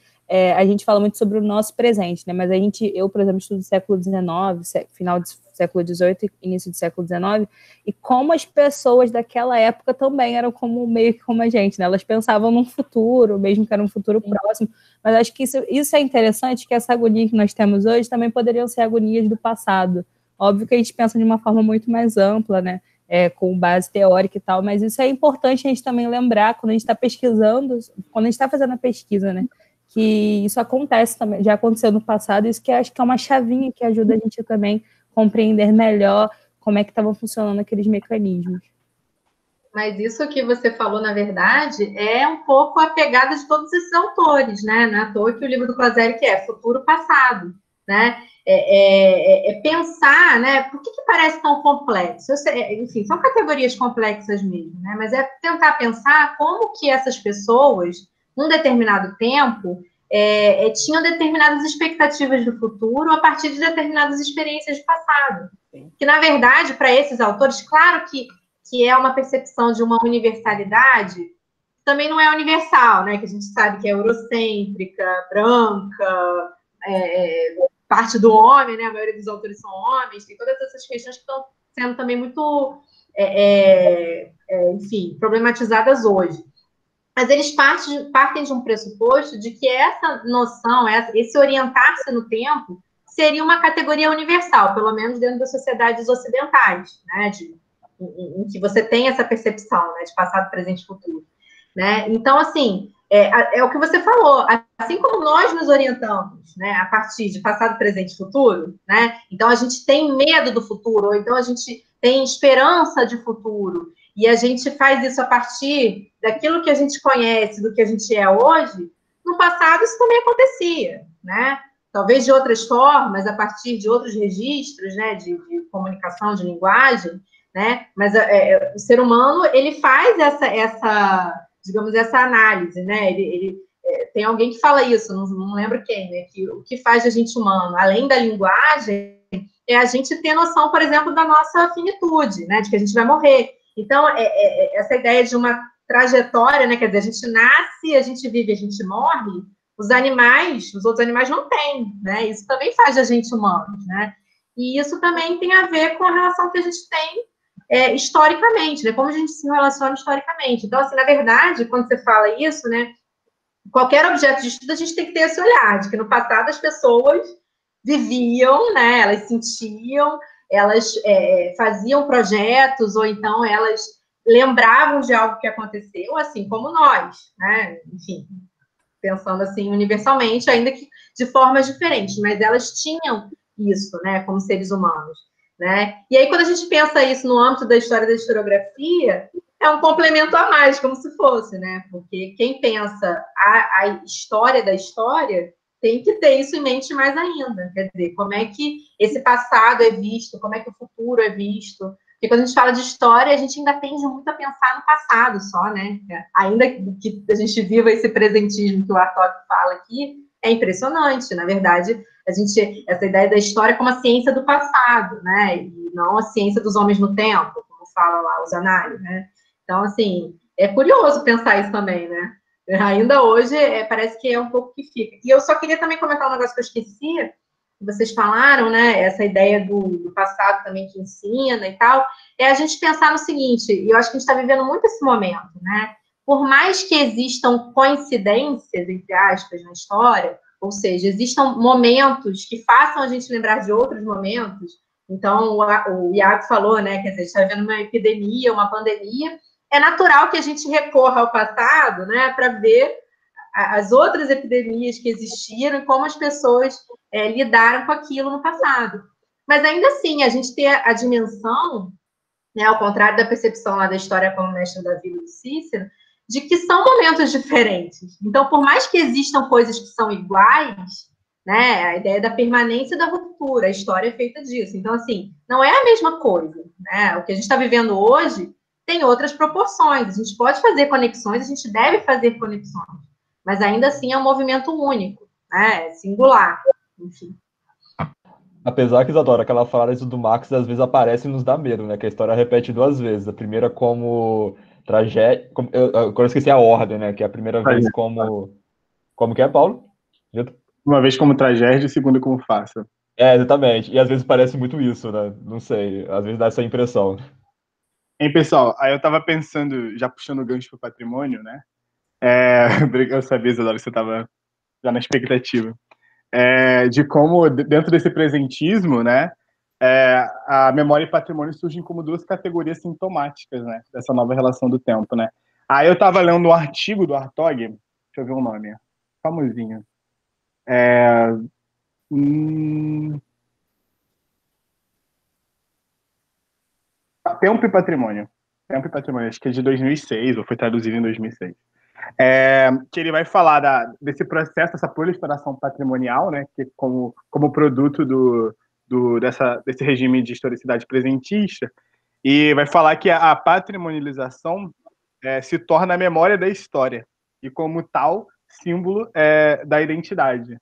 a gente fala muito sobre o nosso presente, né? Mas eu, por exemplo, estudo século XIX, final do século XVIII e início do século XIX, e como as pessoas daquela época também eram meio que como a gente, né? Elas pensavam num futuro, mesmo que era um futuro próximo, mas acho que isso é interessante, que essa agonia que nós temos hoje também poderiam ser agonias do passado. Óbvio que a gente pensa de uma forma muito mais ampla, né? Com base teórica e tal, mas isso é importante a gente também lembrar quando a gente está pesquisando, quando a gente está fazendo a pesquisa, né? Que isso acontece também, já aconteceu no passado, isso que acho que é uma chavinha que ajuda a gente também compreender melhor como é que estavam funcionando aqueles mecanismos. Mas isso que você falou, na verdade, é um pouco a pegada de todos esses autores, né? Não é à toa que o livro do Koselleck é futuro-passado, né? Pensar, né? Por que parece tão complexo? Enfim, são categorias complexas mesmo, né? Mas é tentar pensar como que essas pessoas, num determinado tempo, tinham determinadas expectativas do futuro a partir de determinadas experiências do passado. Que, na verdade, para esses autores, claro que é uma percepção de uma universalidade, também não é universal, né? Que a gente sabe que é eurocêntrica, branca, parte do homem, né? A maioria dos autores são homens, tem todas essas questões que estão sendo também muito, enfim, problematizadas hoje. Mas eles partem de um pressuposto de que essa noção, esse orientar-se no tempo, seria uma categoria universal, pelo menos dentro das sociedades ocidentais, né? Em que você tem essa percepção, né? De passado, presente e futuro. Né? Então, assim, é o que você falou, assim como nós nos orientamos, né, a partir de passado, presente e futuro, né? Então a gente tem medo do futuro, ou então a gente tem esperança de futuro, e a gente faz isso a partir daquilo que a gente conhece, do que a gente é hoje. No passado isso também acontecia, né? Talvez de outras formas, a partir de outros registros, né, de comunicação, de linguagem, né? Mas o ser humano, ele faz digamos, essa análise, né? Tem alguém que fala isso, não lembro quem, né? Que o que faz a gente humano, além da linguagem, é a gente ter noção, por exemplo, da nossa finitude, né? De que a gente vai morrer. Então, essa ideia de uma trajetória, né? Quer dizer, a gente nasce, a gente vive, a gente morre. Os outros animais não têm, né? Isso também faz a gente humanos, né? E isso também tem a ver com a relação que a gente tem historicamente, né? Como a gente se relaciona historicamente. Então, assim, na verdade, quando você fala isso, né? Qualquer objeto de estudo, a gente tem que ter esse olhar, de que no passado as pessoas viviam, né? Elas sentiam, elas faziam projetos, ou então elas lembravam de algo que aconteceu, assim como nós, né? Enfim, pensando assim universalmente, ainda que de formas diferentes, mas elas tinham isso, né? Como seres humanos. Né? E aí, quando a gente pensa isso no âmbito da história da historiografia, é um complemento a mais, como se fosse, né? Porque quem pensa a história da história tem que ter isso em mente mais ainda. Quer dizer, como é que esse passado é visto, como é que o futuro é visto. Porque quando a gente fala de história, a gente ainda tende muito a pensar no passado só, né? Ainda que a gente viva esse presentismo que o Hartog fala aqui, é impressionante, na verdade. Essa ideia da história como a ciência do passado, né? E não a ciência dos homens no tempo, como fala lá os análises, né? Então, assim, é curioso pensar isso também, né? Ainda hoje, parece que é um pouco que fica. E eu só queria também comentar um negócio que eu esqueci, que vocês falaram, né? Essa ideia do passado também que ensina e tal, a gente pensar no seguinte, e eu acho que a gente está vivendo muito esse momento, né? Por mais que existam coincidências, entre aspas, na história, ou seja, existam momentos que façam a gente lembrar de outros momentos. Então, o Iago falou, né? Quer dizer, a gente está vivendo uma epidemia, uma pandemia. É natural que a gente recorra ao passado, né? Para ver as outras epidemias que existiram e como as pessoas lidaram com aquilo no passado. Mas, ainda assim, a gente tem a dimensão, né, ao contrário da percepção lá da história como mestre da vida do Cícero, de que são momentos diferentes. Então, por mais que existam coisas que são iguais, né? A ideia da permanência e da ruptura, a história é feita disso. Então, assim, não é a mesma coisa, né? O que a gente está vivendo hoje tem outras proporções. A gente pode fazer conexões, a gente deve fazer conexões, mas ainda assim é um movimento único, né? É singular, enfim. Apesar que, Isadora, aquela frase do Marx às vezes aparece e nos dá medo, né? Que a história repete duas vezes. A primeira como tragédia... Agora eu esqueci a ordem, né? Que é a primeira vez como... Como que é, Paulo? Uma vez como tragédia e segunda como farsa. Exatamente. E às vezes parece muito isso, né? Não sei. Às vezes dá essa impressão. Hein, pessoal? Aí eu tava pensando, já puxando o gancho pro patrimônio, né? Eu sabia, Isadora, que você tava já na expectativa. De como, dentro desse presentismo, né? A memória e patrimônio surgem como duas categorias sintomáticas, né? Dessa nova relação do tempo, né? Aí eu tava lendo um artigo do Hartog, deixa eu ver o nome, famosinho. Tempo e Patrimônio. Tempo e Patrimônio, acho que é de 2006, ou foi traduzido em 2006. Que ele vai falar desse processo, dessa proliferação patrimonial, né, que como produto desse regime de historicidade presentista, e vai falar que a patrimonialização se torna a memória da história, e como tal, símbolo da identidade.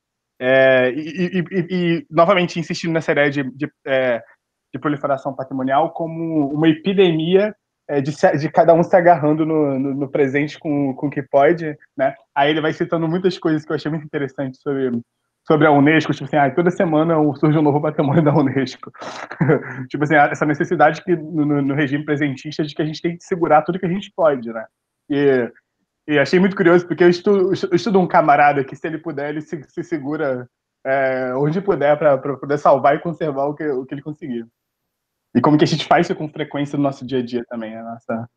Novamente, insistindo nessa ideia de proliferação patrimonial como uma epidemia de cada um se agarrando no presente com o que pode, né? Aí ele vai citando muitas coisas que eu achei muito interessantes sobre a Unesco, tipo assim, toda semana surge um novo patrimônio da Unesco. Tipo assim, essa necessidade que no regime presentista de que a gente tem que segurar tudo que a gente pode, né? E achei muito curioso, porque eu estudo um camarada que, se ele puder, ele se segura onde puder para poder salvar e conservar o que ele conseguir. E como que a gente faz isso com frequência no nosso dia a dia também, a nossa...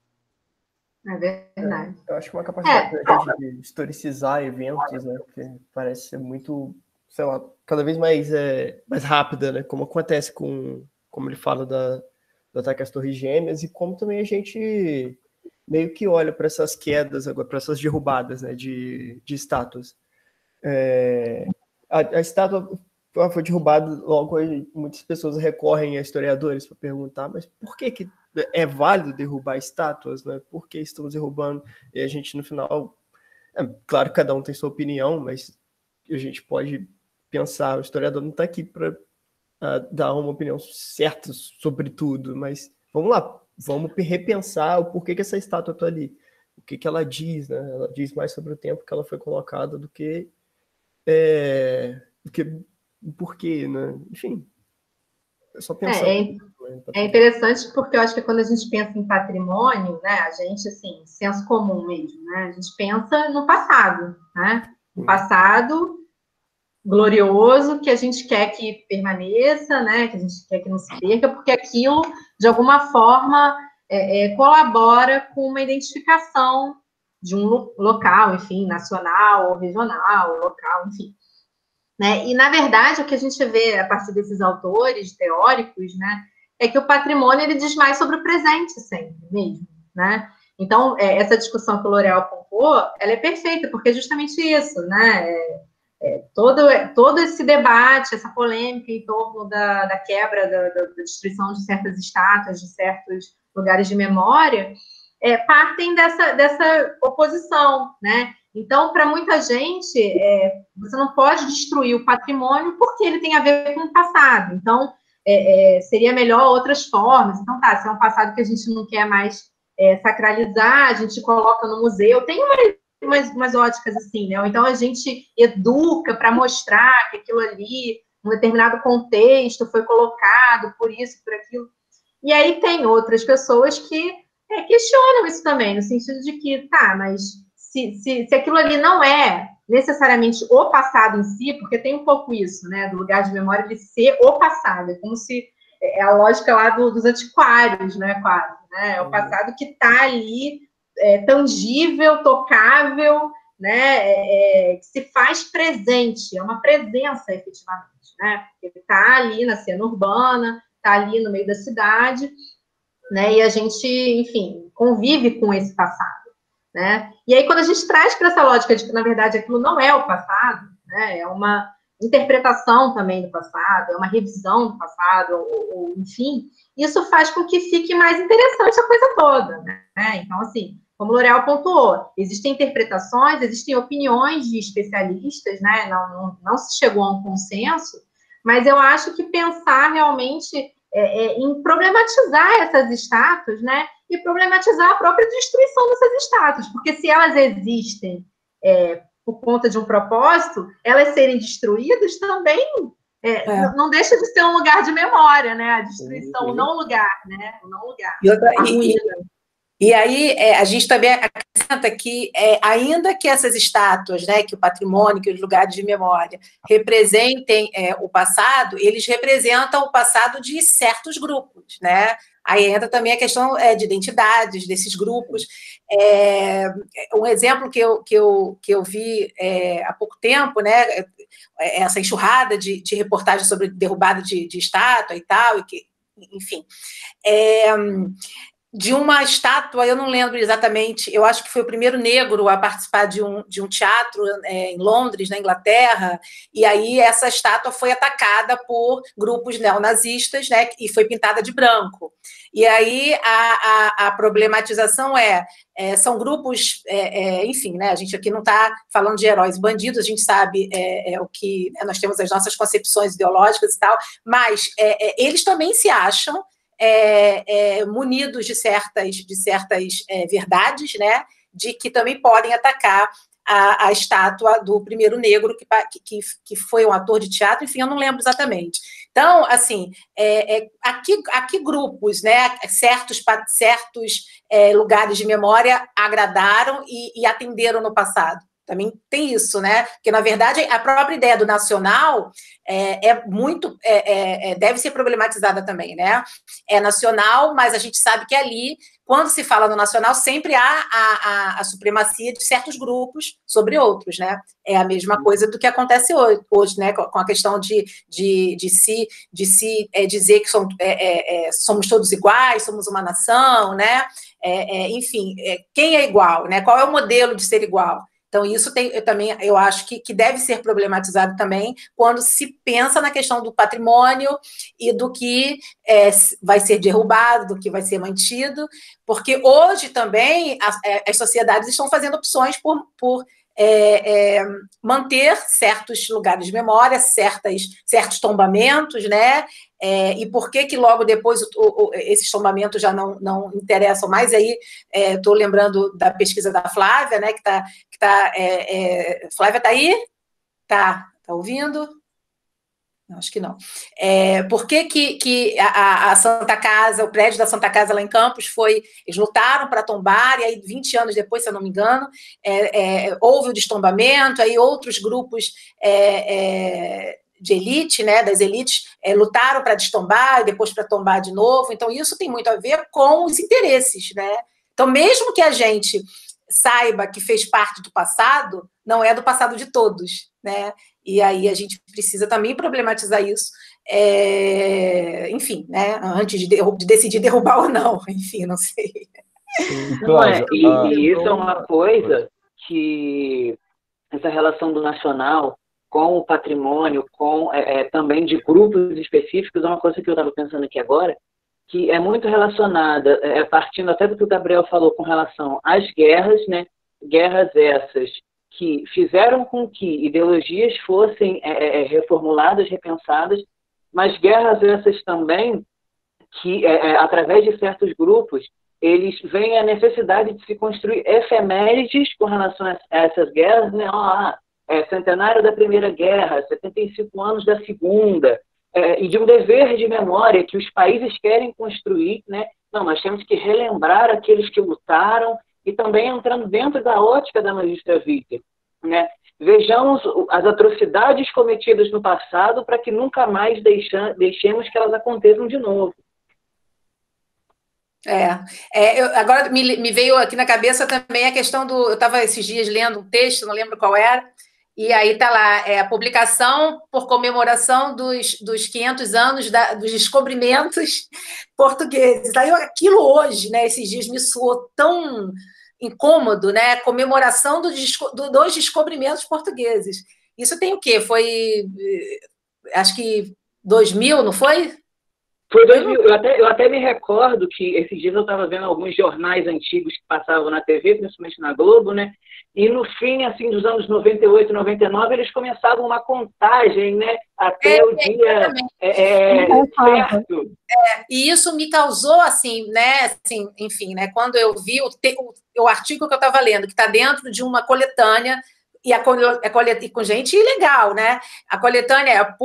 É verdade. Eu acho que uma capacidade da gente de historicizar eventos, né, que parece ser muito, sei lá, cada vez mais rápida, né, como acontece como ele fala do ataque às Torres Gêmeas, e como também a gente meio que olha para essas quedas, agora para essas derrubadas, né, de estátuas. A estátua foi derrubada, logo muitas pessoas recorrem a historiadores para perguntar, mas por que é válido derrubar estátuas, né? Por que estamos derrubando? E a gente, no final, claro que cada um tem sua opinião, mas a gente pode pensar, o historiador não está aqui para dar uma opinião certa sobre tudo, mas vamos lá, vamos repensar o porquê que essa estátua está ali, o que ela diz, né? Ela diz mais sobre o tempo que ela foi colocada do que o porquê, né? Enfim, é só pensar. É interessante porque eu acho que quando a gente pensa em patrimônio, né, a gente, assim, senso comum mesmo, né, a gente pensa no passado, né, no passado glorioso que a gente quer que permaneça, né, que a gente quer que não se perca, porque aquilo, de alguma forma, colabora com uma identificação de um local, enfim, nacional ou regional, local, enfim. Né? E, na verdade, o que a gente vê a partir desses autores teóricos, né, é que o patrimônio ele diz mais sobre o presente sempre, mesmo. Né? Então, essa discussão que o L'Oréal pontuou, ela é perfeita, porque é justamente isso, né? Todo esse debate, essa polêmica em torno da quebra, da destruição de certas estátuas, de certos lugares de memória, partem dessa oposição, né? Então, para muita gente, você não pode destruir o patrimônio porque ele tem a ver com o passado. Então, seria melhor outras formas. Então, se é um passado que a gente não quer mais sacralizar, a gente coloca no museu. Tem umas óticas assim, né? Ou então a gente educa para mostrar que aquilo ali, um determinado contexto, foi colocado por isso, por aquilo. E aí tem outras pessoas que questionam isso também, no sentido de que, mas se aquilo ali não é necessariamente o passado em si, porque tem um pouco isso, né, do lugar de memória de ser o passado, é como se é a lógica lá dos antiquários, né, quase, né, é o passado que está ali, tangível, tocável, né, que se faz presente, é uma presença efetivamente, né, porque está ali na cena urbana, está ali no meio da cidade, né, e a gente, enfim, convive com esse passado. Né? E aí, quando a gente traz para essa lógica de que, na verdade, aquilo não é o passado, né? É uma interpretação também do passado, é uma revisão do passado, ou enfim, isso faz com que fique mais interessante a coisa toda, né? Então, assim, como o L'Oréal pontuou, existem interpretações, existem opiniões de especialistas, né? Não se chegou a um consenso, mas eu acho que pensar realmente em problematizar essas estátuas, né? E problematizar a própria destruição dessas estátuas, porque se elas existem por conta de um propósito, elas serem destruídas também não deixa de ser um lugar de memória, né? A destruição, o não lugar, né? O não lugar. E aí, a gente também acrescenta que, ainda que essas estátuas, né, que o patrimônio, que os lugares de memória representem o passado, eles representam o passado de certos grupos, né? Aí entra também a questão de identidades desses grupos. Um exemplo que eu vi há pouco tempo, né, essa enxurrada de reportagens sobre derrubada de estátua e tal, enfim... de uma estátua, eu não lembro exatamente, eu acho que foi o primeiro negro a participar de um teatro em Londres, na Inglaterra, e aí essa estátua foi atacada por grupos neonazistas, né, e foi pintada de branco. E aí a problematização são grupos, enfim, né, a gente aqui não está falando de heróis bandidos, a gente sabe o que, nós temos as nossas concepções ideológicas e tal, mas eles também se acham munidos de certas verdades, né, de que também podem atacar a estátua do primeiro negro que foi um ator de teatro, enfim, eu não lembro exatamente. Então, assim, aqui grupos, né, certos lugares de memória agradaram e atenderam no passado. Também tem isso, né? Porque, na verdade, a própria ideia do nacional deve ser problematizada também, né? É nacional, mas a gente sabe que ali, quando se fala no nacional, sempre há a supremacia de certos grupos sobre outros, né? É a mesma coisa do que acontece hoje, né? Com a questão de se dizer que somos todos iguais, somos uma nação, né? Enfim, quem é igual, né? Qual é o modelo de ser igual? Então, isso eu acho que deve ser problematizado também quando se pensa na questão do patrimônio e do que vai ser derrubado, do que vai ser mantido, porque hoje também as sociedades estão fazendo opções por manter certos lugares de memória, certos tombamentos, né? E por que logo depois esses tombamentos já não interessam mais? Aí estou lembrando da pesquisa da Flávia, né? Flávia está aí? Tá ouvindo? Acho que não. Por que a Santa Casa, o prédio da Santa Casa lá em Campos eles lutaram para tombar, e aí 20 anos depois, se eu não me engano, houve o destombamento, aí outros grupos de elite, né, das elites, lutaram para destombar e depois para tombar de novo. Então, isso tem muito a ver com os interesses, né? Então, mesmo que a gente saiba que fez parte do passado, não é do passado de todos, né? E aí a gente precisa também problematizar isso, enfim, né? Antes de decidir derrubar ou não, enfim, não sei. Não e isso é uma coisa que essa relação do nacional com o patrimônio, com também de grupos específicos, é uma coisa que eu estava pensando aqui agora, que é muito relacionada, partindo até do que o Gabriel falou com relação às guerras, né? Guerras essas que fizeram com que ideologias fossem reformuladas, repensadas, mas guerras essas também que, através de certos grupos, eles veem a necessidade de se construir efemérides com relação a essas guerras, né? Centenário da Primeira Guerra, 75 anos da Segunda, e de um dever de memória que os países querem construir, né? Não, nós temos que relembrar aqueles que lutaram e também entrando dentro da ótica da Magistra Vítor, né? Vejamos as atrocidades cometidas no passado para que nunca mais deixemos que elas aconteçam de novo. Agora me veio aqui na cabeça também a questão eu estava esses dias lendo um texto, não lembro qual era, e aí está lá, a publicação por comemoração dos 500 anos dos descobrimentos portugueses. Aí aquilo hoje, né, esses dias, me soou tão incômodo, né? Comemoração dos descobrimentos portugueses. Isso tem o quê? Foi, acho que 2000, não foi? Foi 2000. Eu até me recordo que esses dias eu estava vendo alguns jornais antigos que passavam na TV, principalmente na Globo, né? E no fim, assim, dos anos 98, 99, eles começavam uma contagem, né? Até o dia certo. E isso me causou, assim, né? Assim, enfim, né? Quando eu vi o artigo que eu estava lendo, que está dentro de uma coletânea, e com gente legal, né? A coletânea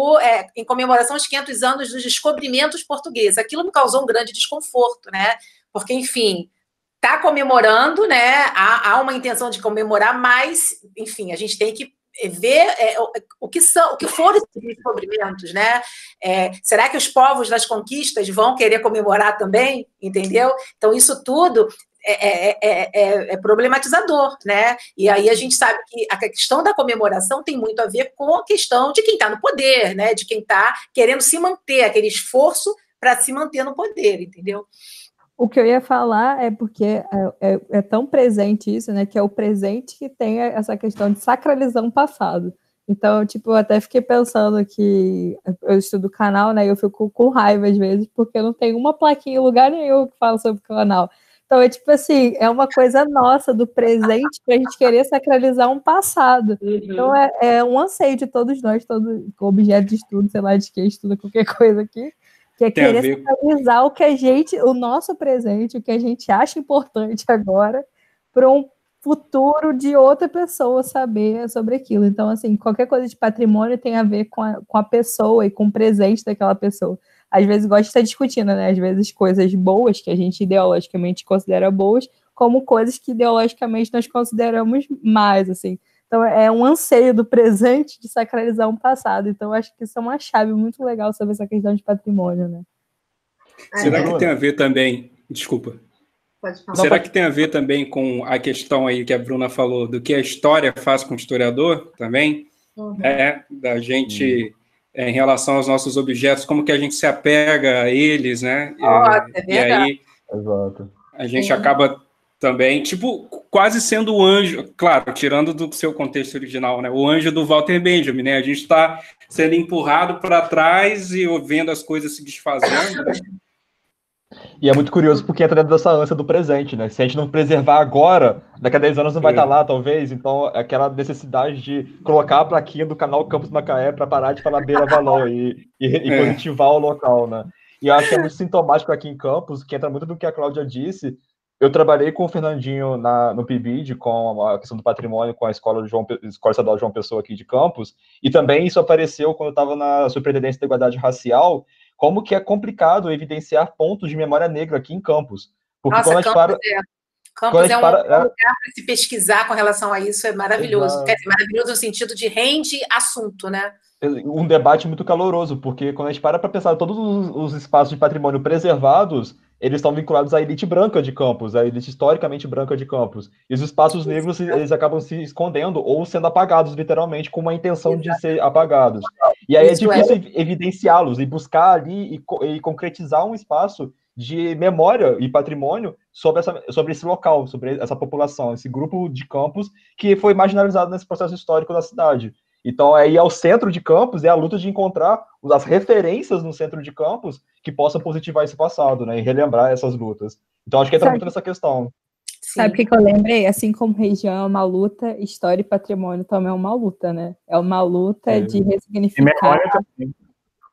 em comemoração aos 500 anos dos descobrimentos portugueses. Aquilo me causou um grande desconforto, né? Porque, enfim, está comemorando, né? Há uma intenção de comemorar, mas, enfim, a gente tem que ver o que foram esses descobrimentos, né? Será que os povos das conquistas vão querer comemorar também? Entendeu? Então, isso tudo é problematizador, né? E aí a gente sabe que a questão da comemoração tem muito a ver com a questão de quem está no poder, né? De quem está querendo se manter, aquele esforço para se manter no poder, entendeu? O que eu ia falar é porque é tão presente isso, né? Que é o presente que tem essa questão de sacralizar um passado. Então, tipo, eu até fiquei pensando que eu estudo o canal, né? E eu fico com raiva às vezes, porque eu não tenho uma plaquinha em lugar nenhum que fala sobre o canal. Então, é tipo assim, é uma coisa nossa do presente para a gente querer sacralizar um passado. Uhum. Então, é um anseio de todos nós, todo objeto de estudo, sei lá, de quem estuda qualquer coisa aqui, que é querer sacralizar o nosso presente, o que a gente acha importante agora, para um futuro de outra pessoa saber sobre aquilo. Então, assim, qualquer coisa de patrimônio tem a ver com a pessoa e com o presente daquela pessoa. Às vezes gosta de estar discutindo, né? Às vezes coisas boas que a gente ideologicamente considera boas, como coisas que ideologicamente nós consideramos mais, assim. Então, é um anseio do presente de sacralizar um passado. Então, acho que isso é uma chave muito legal sobre essa questão de patrimônio, né? Será que tem a ver também... Desculpa. Pode falar. Será que tem a ver também com a questão aí que a Bruna falou, do que a história faz com o historiador também? Uhum. Da gente... em relação aos nossos objetos, como que a gente se apega a eles, né? E aí Exato. A gente acaba também, tipo, quase sendo o anjo, claro, tirando do seu contexto original, né? O anjo do Walter Benjamin, né? A gente está sendo empurrado para trás e vendo as coisas se desfazendo, né? E é muito curioso porque entra dentro dessa ânsia do presente, né? Se a gente não preservar agora, daqui a 10 anos não vai estar lá, talvez. Então, é aquela necessidade de colocar a plaquinha do canal Campus Macaé para parar de falar Beira Valor e positivar o local, né? E eu acho que é muito sintomático aqui em Campos, que entra muito do que a Cláudia disse. Eu trabalhei com o Fernandinho no PIBID, com a questão do patrimônio, com a Escola Estadual João Pessoa aqui de Campos, e também isso apareceu quando eu estava na Superintendência da Igualdade Racial, como que é complicado evidenciar pontos de memória negra aqui em Campos. Porque Nossa, quando a gente para... Campos é um lugar para se pesquisar com relação a isso, é maravilhoso. Quer dizer, maravilhoso no sentido de rende assunto, né? Um debate muito caloroso, porque quando a gente para pensar todos os espaços de patrimônio preservados, eles estão vinculados à elite branca de Campos, à elite historicamente branca de Campos. E os espaços negros, eles acabam se escondendo ou sendo apagados, literalmente, com uma intenção de ser apagados. E aí é difícil evidenciá-los e buscar ali e concretizar um espaço de memória e patrimônio sobre esse local, sobre essa população, esse grupo de Campos que foi marginalizado nesse processo histórico da cidade. Então, aí é o centro de Campos, é a luta de encontrar as referências no centro de Campos que possam positivar esse passado, né, e relembrar essas lutas. Então, acho que entra muito nessa questão. Sabe o que eu lembrei? Assim como região é uma luta, história e patrimônio também é uma luta, né? É uma luta de ressignificar. E memória também.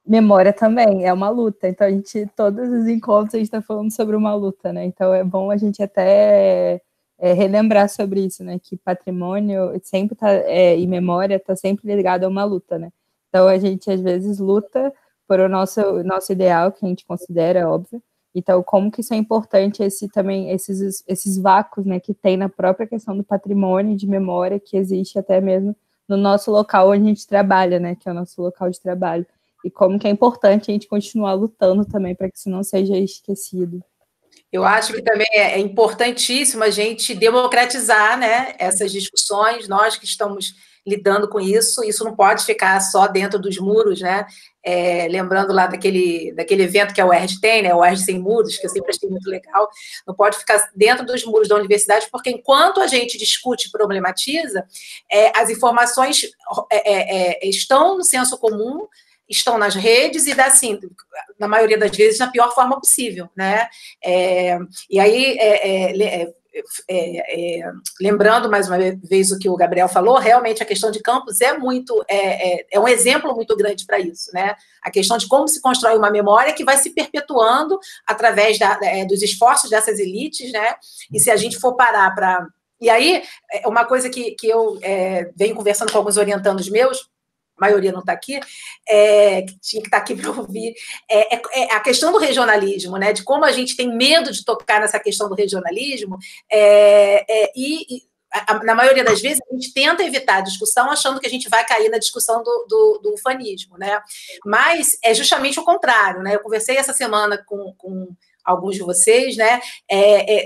Memória também é uma luta. Então, todos os encontros a gente está falando sobre uma luta, né? Então, é bom a gente até... relembrar sobre isso, né, que patrimônio sempre e memória está sempre ligado a uma luta, né, então a gente às vezes luta por o nosso ideal, que a gente considera óbvio, então como que isso é importante, esses vácuos, né, que tem na própria questão do patrimônio de memória, que existe até mesmo no nosso local onde a gente trabalha, né, que é o nosso local de trabalho, e como que é importante a gente continuar lutando também para que isso não seja esquecido. Eu acho que também é importantíssimo a gente democratizar, né, essas discussões, nós que estamos lidando com isso. Isso não pode ficar só dentro dos muros, né? Lembrando lá daquele evento que a UERJ tem, né? O UERJ Sem Muros, que eu sempre achei muito legal. Não pode ficar dentro dos muros da universidade, porque enquanto a gente discute e problematiza, as informações estão no senso comum, estão nas redes e, assim, na maioria das vezes, na pior forma possível, né? E aí, lembrando mais uma vez o que o Gabriel falou, realmente a questão de campus é um exemplo muito grande para isso, né? A questão de como se constrói uma memória que vai se perpetuando através dos esforços dessas elites, né? E se a gente for parar para... E aí, uma coisa que eu venho conversando com alguns orientandos meus, a maioria não está aqui, que tinha que estar aqui para ouvir, a questão do regionalismo, né? De como a gente tem medo de tocar nessa questão do regionalismo, na maioria das vezes a gente tenta evitar a discussão achando que a gente vai cair na discussão do ufanismo, né? Mas é justamente o contrário, né? Eu conversei essa semana com alguns de vocês, né?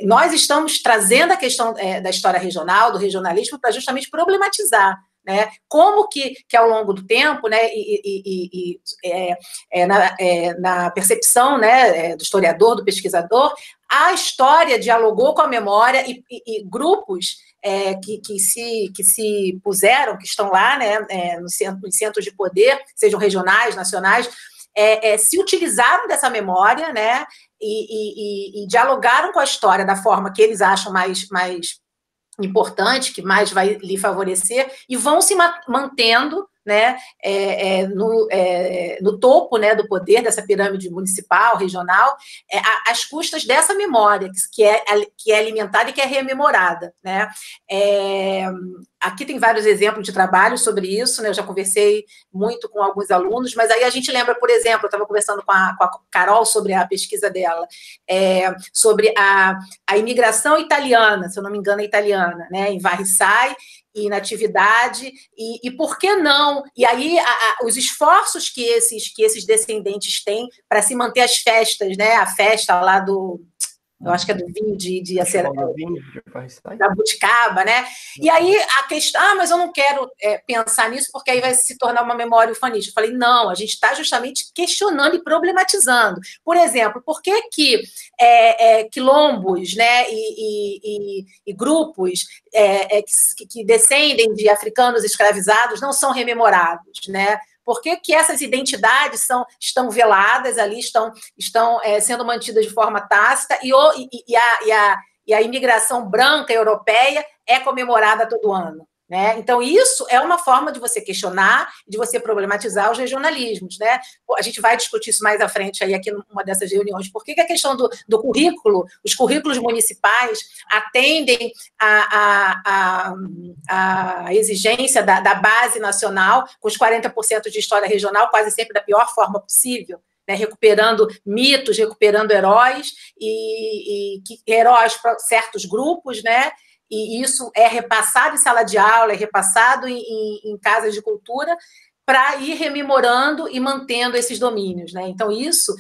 Nós estamos trazendo a questão da história regional, do regionalismo, para justamente problematizar, né? Como que ao longo do tempo, né, na percepção, né, do historiador, do pesquisador, a história dialogou com a memória e grupos que se puseram, que estão lá, né, nos centros de poder, sejam regionais, nacionais, se utilizaram dessa memória, né, e dialogaram com a história da forma que eles acham mais importante, que mais vai lhe favorecer, e vão se mantendo, né, no topo, né, do poder dessa pirâmide municipal, regional, às custas dessa memória que é alimentada e que é rememorada, né? Aqui tem vários exemplos de trabalho sobre isso, né? Eu já conversei muito com alguns alunos, mas aí a gente lembra, por exemplo, eu estava conversando com a Carol sobre a pesquisa dela, sobre a imigração italiana, se eu não me engano, é italiana, né? Em Varriçai, e Natividade, e por que não? E aí, os esforços que esses descendentes têm para se manter as festas, né? A festa lá eu acho que é do vinho da Buticaba, né? E aí a questão, mas eu não quero pensar nisso porque aí vai se tornar uma memória ufanista. Eu falei, não, a gente está justamente questionando e problematizando. Por exemplo, por que quilombos, né, e grupos que descendem de africanos escravizados não são rememorados, né? Por que essas identidades estão veladas ali, estão sendo mantidas de forma tácita e a imigração branca europeia é comemorada todo ano, né? Então, isso é uma forma de você questionar, de você problematizar os regionalismos, né? A gente vai discutir isso mais à frente aí aqui numa dessas reuniões. Por que a questão do currículo, os currículos municipais atendem a exigência da base nacional, com os 40% de história regional, quase sempre da pior forma possível, né? Recuperando mitos, recuperando heróis, e heróis para certos grupos, né? E isso é repassado em sala de aula, é repassado em casas de cultura, para ir rememorando e mantendo esses domínios, né? Então, isso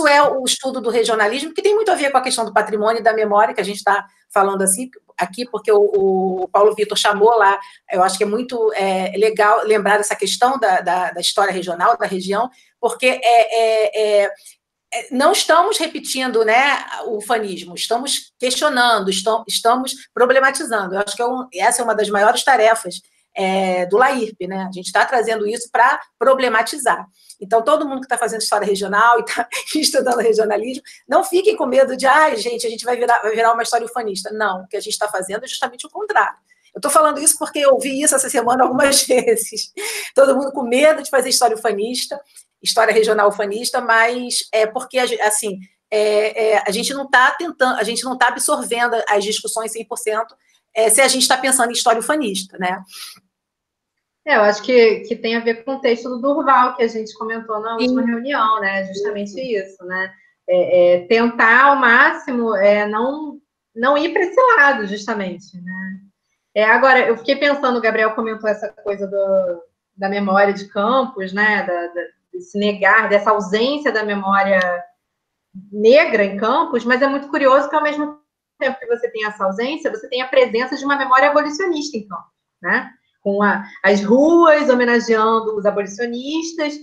é o estudo do regionalismo, que tem muito a ver com a questão do patrimônio e da memória, que a gente está falando assim, aqui, porque o Paulo Vitor chamou lá, eu acho que é muito legal lembrar dessa questão da história regional, da região, porque não estamos repetindo, né, o ufanismo, estamos questionando, estamos problematizando. Eu acho que essa é uma das maiores tarefas do LAIRP, né? A gente está trazendo isso para problematizar. Então, todo mundo que está fazendo história regional e está estudando regionalismo, não fiquem com medo de, gente, a gente vai virar uma história ufanista. Não, o que a gente está fazendo é justamente o contrário. Eu estou falando isso porque eu ouvi isso essa semana algumas vezes. Todo mundo com medo de fazer história ufanista, história regional ufanista, mas porque, assim, a gente não está tentando, a gente não está absorvendo as discussões 100% se a gente está pensando em história ufanista, né? Eu acho que tem a ver com o texto do Durval, que a gente comentou na última reunião, né? Justamente isso, né? Tentar ao máximo não ir para esse lado, justamente, né? Agora, eu fiquei pensando, o Gabriel comentou essa coisa da memória de campos, né? De se negar, dessa ausência da memória negra em campos, mas é muito curioso que, ao mesmo tempo que você tem essa ausência, você tem a presença de uma memória abolicionista em campos, né? com as ruas homenageando os abolicionistas,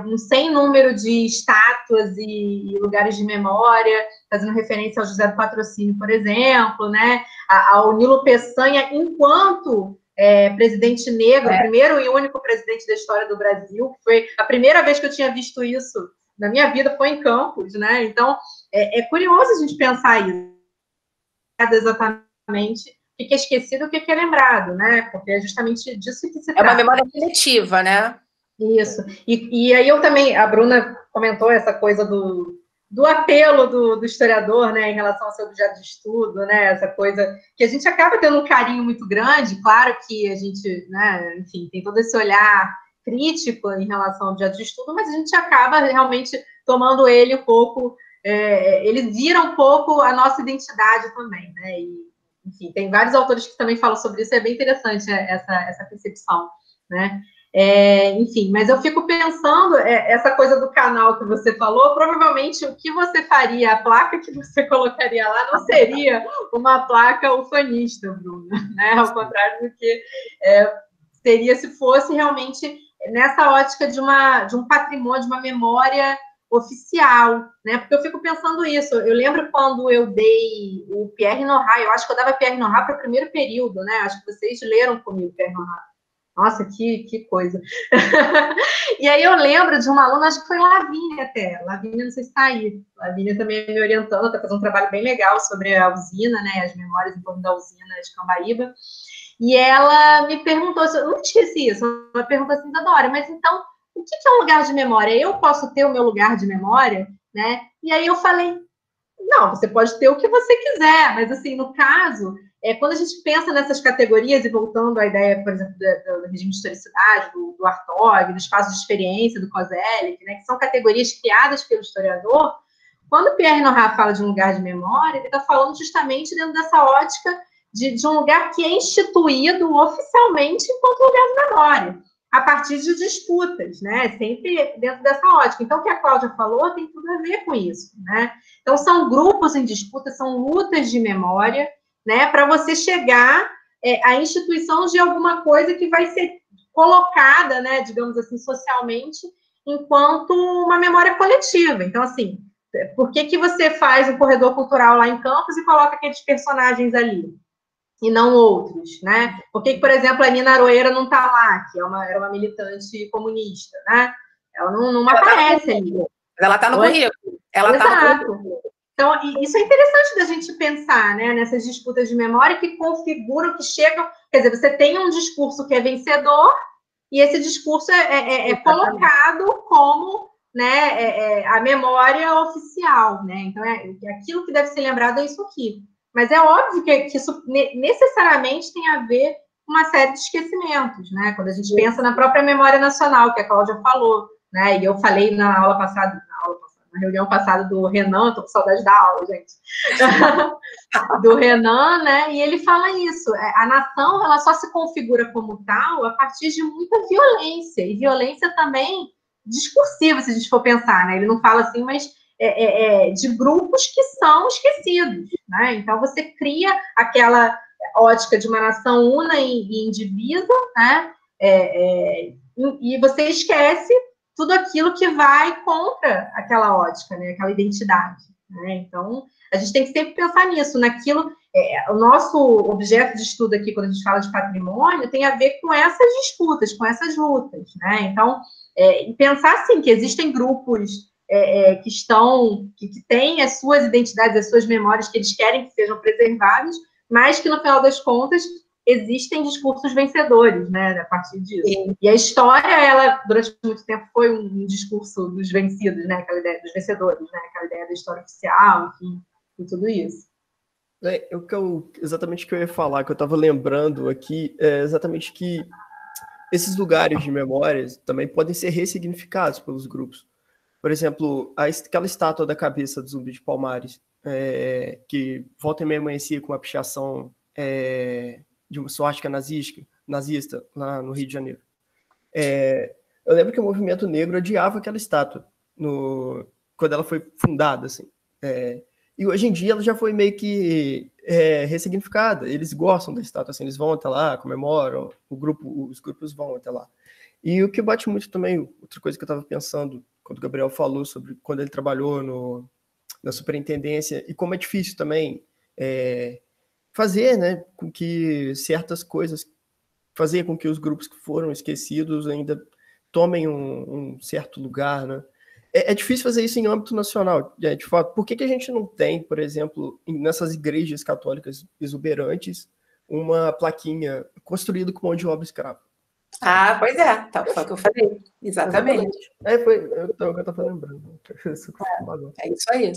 um sem número de estátuas e lugares de memória, fazendo referência ao José do Patrocínio, por exemplo, né? Ao Nilo Peçanha, enquanto presidente negro, o primeiro e único presidente da história do Brasil. Foi a primeira vez que eu tinha visto isso na minha vida, foi em Campos, né? Então, é curioso a gente pensar isso, exatamente o que é esquecido e o que é lembrado, né? Porque é justamente disso que se trata. É uma memória seletiva, né? Isso. E aí eu também, a Bruna comentou essa coisa do apelo do historiador, né, em relação ao seu objeto de estudo, né, essa coisa que a gente acaba tendo um carinho muito grande, claro que a gente, né, enfim, tem todo esse olhar crítico em relação ao objeto de estudo, mas a gente acaba realmente tomando ele um pouco, ele vira um pouco a nossa identidade também, né, e, enfim, tem vários autores que também falam sobre isso, é bem interessante essa percepção, né. Enfim, mas eu fico pensando, essa coisa do canal que você falou, provavelmente o que você faria, a placa que você colocaria lá não seria uma placa ufanista, Bruna, né? Ao contrário do que seria se fosse realmente nessa ótica de um patrimônio, de uma memória oficial, né? Porque eu fico pensando isso. Eu lembro quando eu dei o Pierre Nora, eu acho que eu dava Pierre Nora para o primeiro período, né? Acho que vocês leram comigo Pierre Nora. Nossa, que coisa. E aí eu lembro de uma aluna, acho que foi Lavínia até. Lavínia, não sei se está aí. Lavínia também me orientando, está fazendo um trabalho bem legal sobre a usina, né? As memórias em torno da usina de Cambaíba. E ela me perguntou, eu não esqueci isso, ela perguntou assim, Isadora, mas então, o que é um lugar de memória? Eu posso ter o meu lugar de memória, né? E aí eu falei, não, você pode ter o que você quiser, mas assim, no caso, quando a gente pensa nessas categorias, e voltando à ideia, por exemplo, do regime de historicidade, do Hartog, do espaço de experiência, do Koselleck, né, que são categorias criadas pelo historiador, quando Pierre Nora fala de um lugar de memória, ele está falando justamente dentro dessa ótica de um lugar que é instituído oficialmente enquanto lugar de memória, a partir de disputas, né? Sempre dentro dessa ótica. Então, o que a Cláudia falou tem tudo a ver com isso, né? Então, são grupos em disputa, são lutas de memória, né? Para você chegar à instituição de alguma coisa que vai ser colocada, né? Digamos assim, socialmente, enquanto uma memória coletiva. Então, assim, por que você faz um corredor cultural lá em Campos e coloca aqueles personagens ali? E não outros, né? Por que, por exemplo, a Nina Aroeira não está lá, que era uma militante comunista, né? Ela não aparece ali. Ela está no currículo. Ela está no currículo. Então, isso é interessante da gente pensar, né? Nessas disputas de memória que configuram, que chegam... Quer dizer, você tem um discurso que é vencedor e esse discurso é colocado como, né, a memória oficial, né? Então, aquilo que deve ser lembrado é isso aqui. Mas é óbvio que isso necessariamente tem a ver com uma série de esquecimentos, né? Quando a gente pensa na própria memória nacional, que a Cláudia falou, né? E eu falei na aula passada, na reunião passada do Renan, estou com saudade da aula, gente, do Renan, né? E ele fala isso, a nação, ela só se configura como tal a partir de muita violência, e violência também discursiva, se a gente for pensar, né? Ele não fala assim, mas de grupos que são esquecidos, né? Então, você cria aquela ótica de uma nação una e indivisa, né? E você esquece tudo aquilo que vai contra aquela ótica, né? Aquela identidade, né? Então, a gente tem que sempre pensar nisso, naquilo... o nosso objeto de estudo aqui, quando a gente fala de patrimônio, tem a ver com essas disputas, com essas lutas, né? Então, e pensar, assim, que existem grupos que têm as suas identidades, as suas memórias, que eles querem que sejam preservadas, mas que, no final das contas, existem discursos vencedores, né, a partir disso. Sim. E a história, ela, durante muito tempo, foi um discurso dos vencidos, né, aquela ideia dos vencedores, né, aquela ideia da história oficial, enfim, e tudo isso. Exatamente o que eu ia falar, que eu estava lembrando aqui, exatamente que esses lugares de memórias também podem ser ressignificados pelos grupos. Por exemplo, aquela estátua da cabeça do Zumbi de Palmares, que volta e meia amanhecia com uma pichação de uma suástica nazista lá no Rio de Janeiro. Eu lembro que o movimento negro odiava aquela estátua quando ela foi fundada, assim. E hoje em dia ela já foi meio que ressignificada. Eles gostam da estátua, assim, eles vão até lá, comemoram, os grupos vão até lá. E o que bate muito também, outra coisa que eu estava pensando, quando o Gabriel falou sobre quando ele trabalhou na superintendência, e como é difícil também fazer, né, com que certas coisas, fazer com que os grupos que foram esquecidos ainda tomem um certo lugar, né? É difícil fazer isso em âmbito nacional, de fato. Por que a gente não tem, por exemplo, nessas igrejas católicas exuberantes, uma plaquinha construída com mão de obra escrava? Ah, pois é. Então, foi o que eu falei. Exatamente. Foi eu estava lembrando. É isso aí.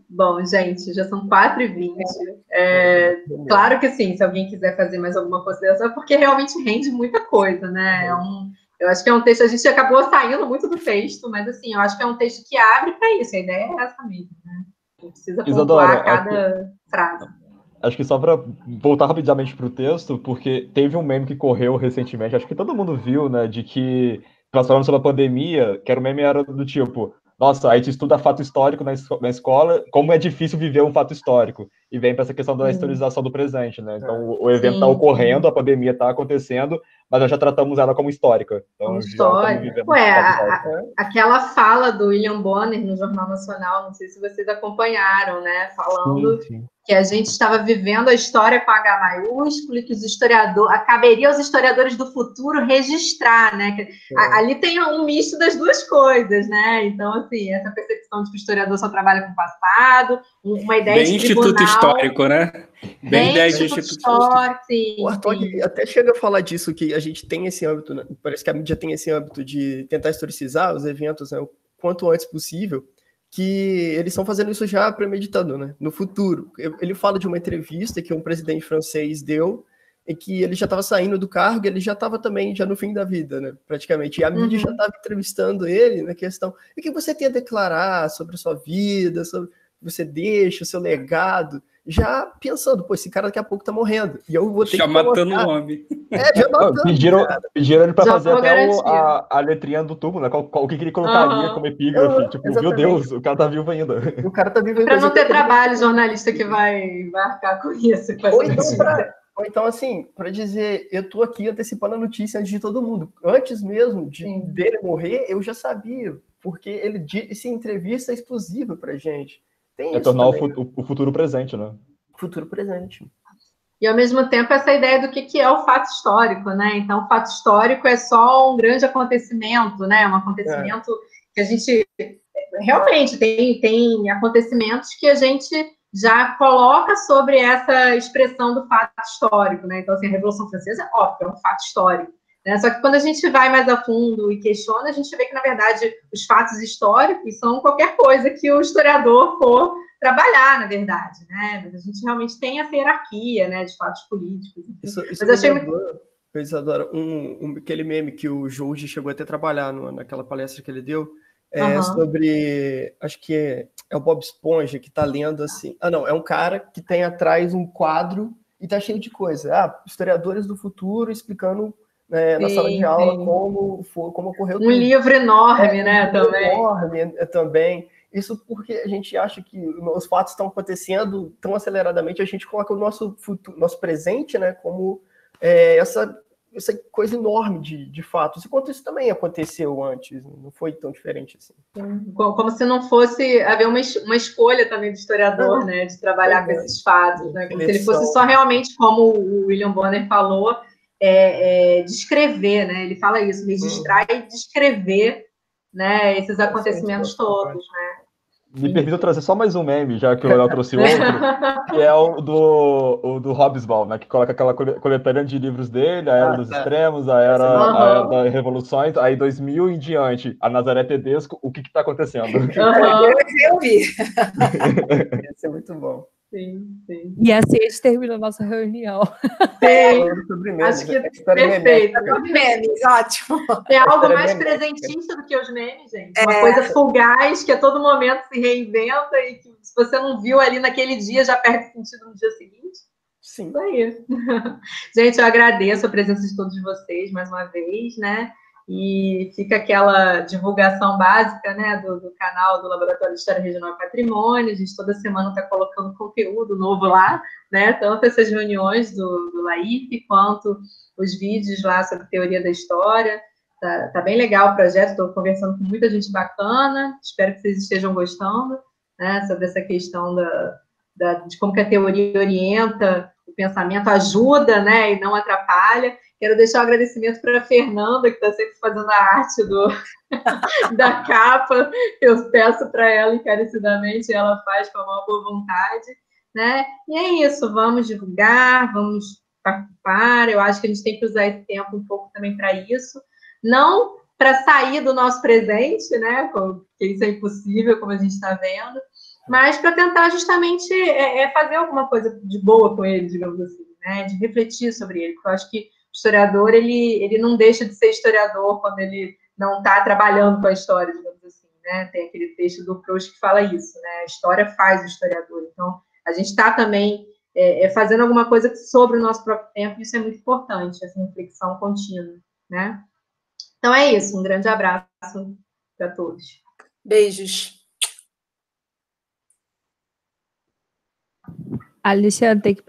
Bom, gente, já são 4h20. Claro que sim, se alguém quiser fazer mais alguma consideração, é porque realmente rende muita coisa, né? Eu acho que é um texto, a gente acabou saindo muito do texto, mas assim, eu acho que é um texto que abre para isso, a ideia é essa mesmo, né? Não precisa pontuar cada frase. Acho que só para voltar rapidamente para o texto, porque teve um meme que correu recentemente, acho que todo mundo viu, né, de que, nós falando sobre a pandemia, que era o meme era do tipo, nossa, a gente estuda fato histórico na escola, como é difícil viver um fato histórico. E vem para essa questão da historização do presente, né? Então, o evento está ocorrendo, a pandemia está acontecendo, mas nós já tratamos ela como histórica. Então, como histórica. Aquela fala do William Bonner no Jornal Nacional, não sei se vocês acompanharam, né? Falando que a gente estava vivendo a história com H maiúsculo e que caberia aos historiadores do futuro registrar, né? Ali tem um misto das duas coisas, né? Então, assim, essa percepção de que o historiador só trabalha com o passado, uma ideia bem de tribunal, instituto histórico, né? Bem ideia de instituto histórico. O Artaud até chega a falar disso, que a gente tem esse âmbito, né? Parece que a mídia tem esse âmbito de tentar historicizar os eventos, né, o quanto antes possível, que eles estão fazendo isso já premeditando, né? No futuro. Ele fala de uma entrevista que um presidente francês deu, em que ele já estava saindo do cargo, ele já estava também já no fim da vida, né? Praticamente. E a mídia já estava entrevistando ele na questão: o que você tem a declarar sobre a sua vida, sobre o que você deixa, o seu legado? Já pensando, pô, esse cara daqui a pouco tá morrendo. E eu vou ter já matando o homem. Já matando. Pediram ele para fazer até a letrinha do túmulo, né? O que ele colocaria como epígrafe. Tipo, exatamente. Meu Deus, o cara tá vivo ainda. O cara tá vivo ainda. Para não ter trabalho, jornalista que vai arcar com isso. Ou então, assim, para dizer, eu tô aqui antecipando a notícia antes de todo mundo. Antes mesmo dele morrer, eu já sabia. Porque ele disse entrevista exclusiva pra gente. Tornar o futuro presente, né? Futuro presente. E, ao mesmo tempo, essa ideia do que é o fato histórico, né? Então, o fato histórico é só um grande acontecimento, né? Um acontecimento que a gente... Realmente, tem acontecimentos que a gente já coloca sobre essa expressão do fato histórico, né? Então, assim, a Revolução Francesa é óbvio, é um fato histórico. Né? Só que quando a gente vai mais a fundo e questiona, a gente vê que, na verdade, os fatos históricos são qualquer coisa que o historiador for trabalhar, na verdade, né? Mas a gente realmente tem essa hierarquia, né, de fatos políticos. Isso mas achei muito... Isadora, aquele meme que o Jorge chegou até a trabalhar naquela palestra que ele deu, sobre, acho que é o Bob Esponja que está lendo assim, é um cara que tem atrás um quadro e tá cheio de coisa, historiadores do futuro explicando na sala de aula como ocorreu tudo. Livro enorme, né, também. Enorme também. Isso porque a gente acha que os fatos estão acontecendo tão aceleradamente, a gente coloca o nosso futuro, nosso presente, né, como essa coisa enorme de fatos. Enquanto isso também aconteceu antes, não foi tão diferente assim. Como se não fosse haver uma escolha também do historiador, né, de trabalhar com esses fatos, né, como se ele fosse só realmente, como o William Bonner falou, descrever, né, ele fala isso, registrar e descrever, né, esses acontecimentos todos, né. Me permita trazer só mais um meme, já que o Léo trouxe outro, que é o do Hobsbawm, né? Que coloca aquela coletânea de livros dele, a Era dos Extremos, a Era das Revoluções, aí 2000 em diante, a Nazaré Tedesco, o que tá acontecendo? Eu vi. Isso é muito bom. Sim. E assim a gente termina a nossa reunião. Sim, acho que perfeito. Memes, ótimo. Tem algo mais presentista do que os memes, gente. Uma coisa fugaz, que a todo momento se reinventa e que se você não viu ali naquele dia, já perde sentido no dia seguinte. Sim. Isso aí. Gente, eu agradeço a presença de todos vocês mais uma vez, né? E fica aquela divulgação básica, né, do canal do Laboratório de História Regional e Patrimônio. A gente toda semana está colocando conteúdo novo lá, né, tanto essas reuniões do LAIP, quanto os vídeos lá sobre teoria da história. Tá bem legal o projeto, estou conversando com muita gente bacana, espero que vocês estejam gostando, né, sobre essa questão de como que a teoria orienta o pensamento, ajuda, né, e não atrapalha. Quero deixar um agradecimento para a Fernanda, que está sempre fazendo a arte da capa. Eu peço para ela encarecidamente, ela faz com a maior boa vontade, né? E é isso, vamos divulgar, vamos participar. Eu acho que a gente tem que usar esse tempo um pouco também para isso. Não para sair do nosso presente, né? Porque isso é impossível, como a gente está vendo, mas para tentar justamente fazer alguma coisa de boa com ele, digamos assim, né? De refletir sobre ele, porque eu acho que o historiador, ele não deixa de ser historiador quando ele não está trabalhando com a história, digamos assim, né? Tem aquele texto do Proust que fala isso, né? A história faz o historiador. Então, a gente está também fazendo alguma coisa sobre o nosso próprio tempo, e isso é muito importante, essa reflexão contínua, né? Então, é isso. Um grande abraço para todos. Beijos. Alexandre, tem que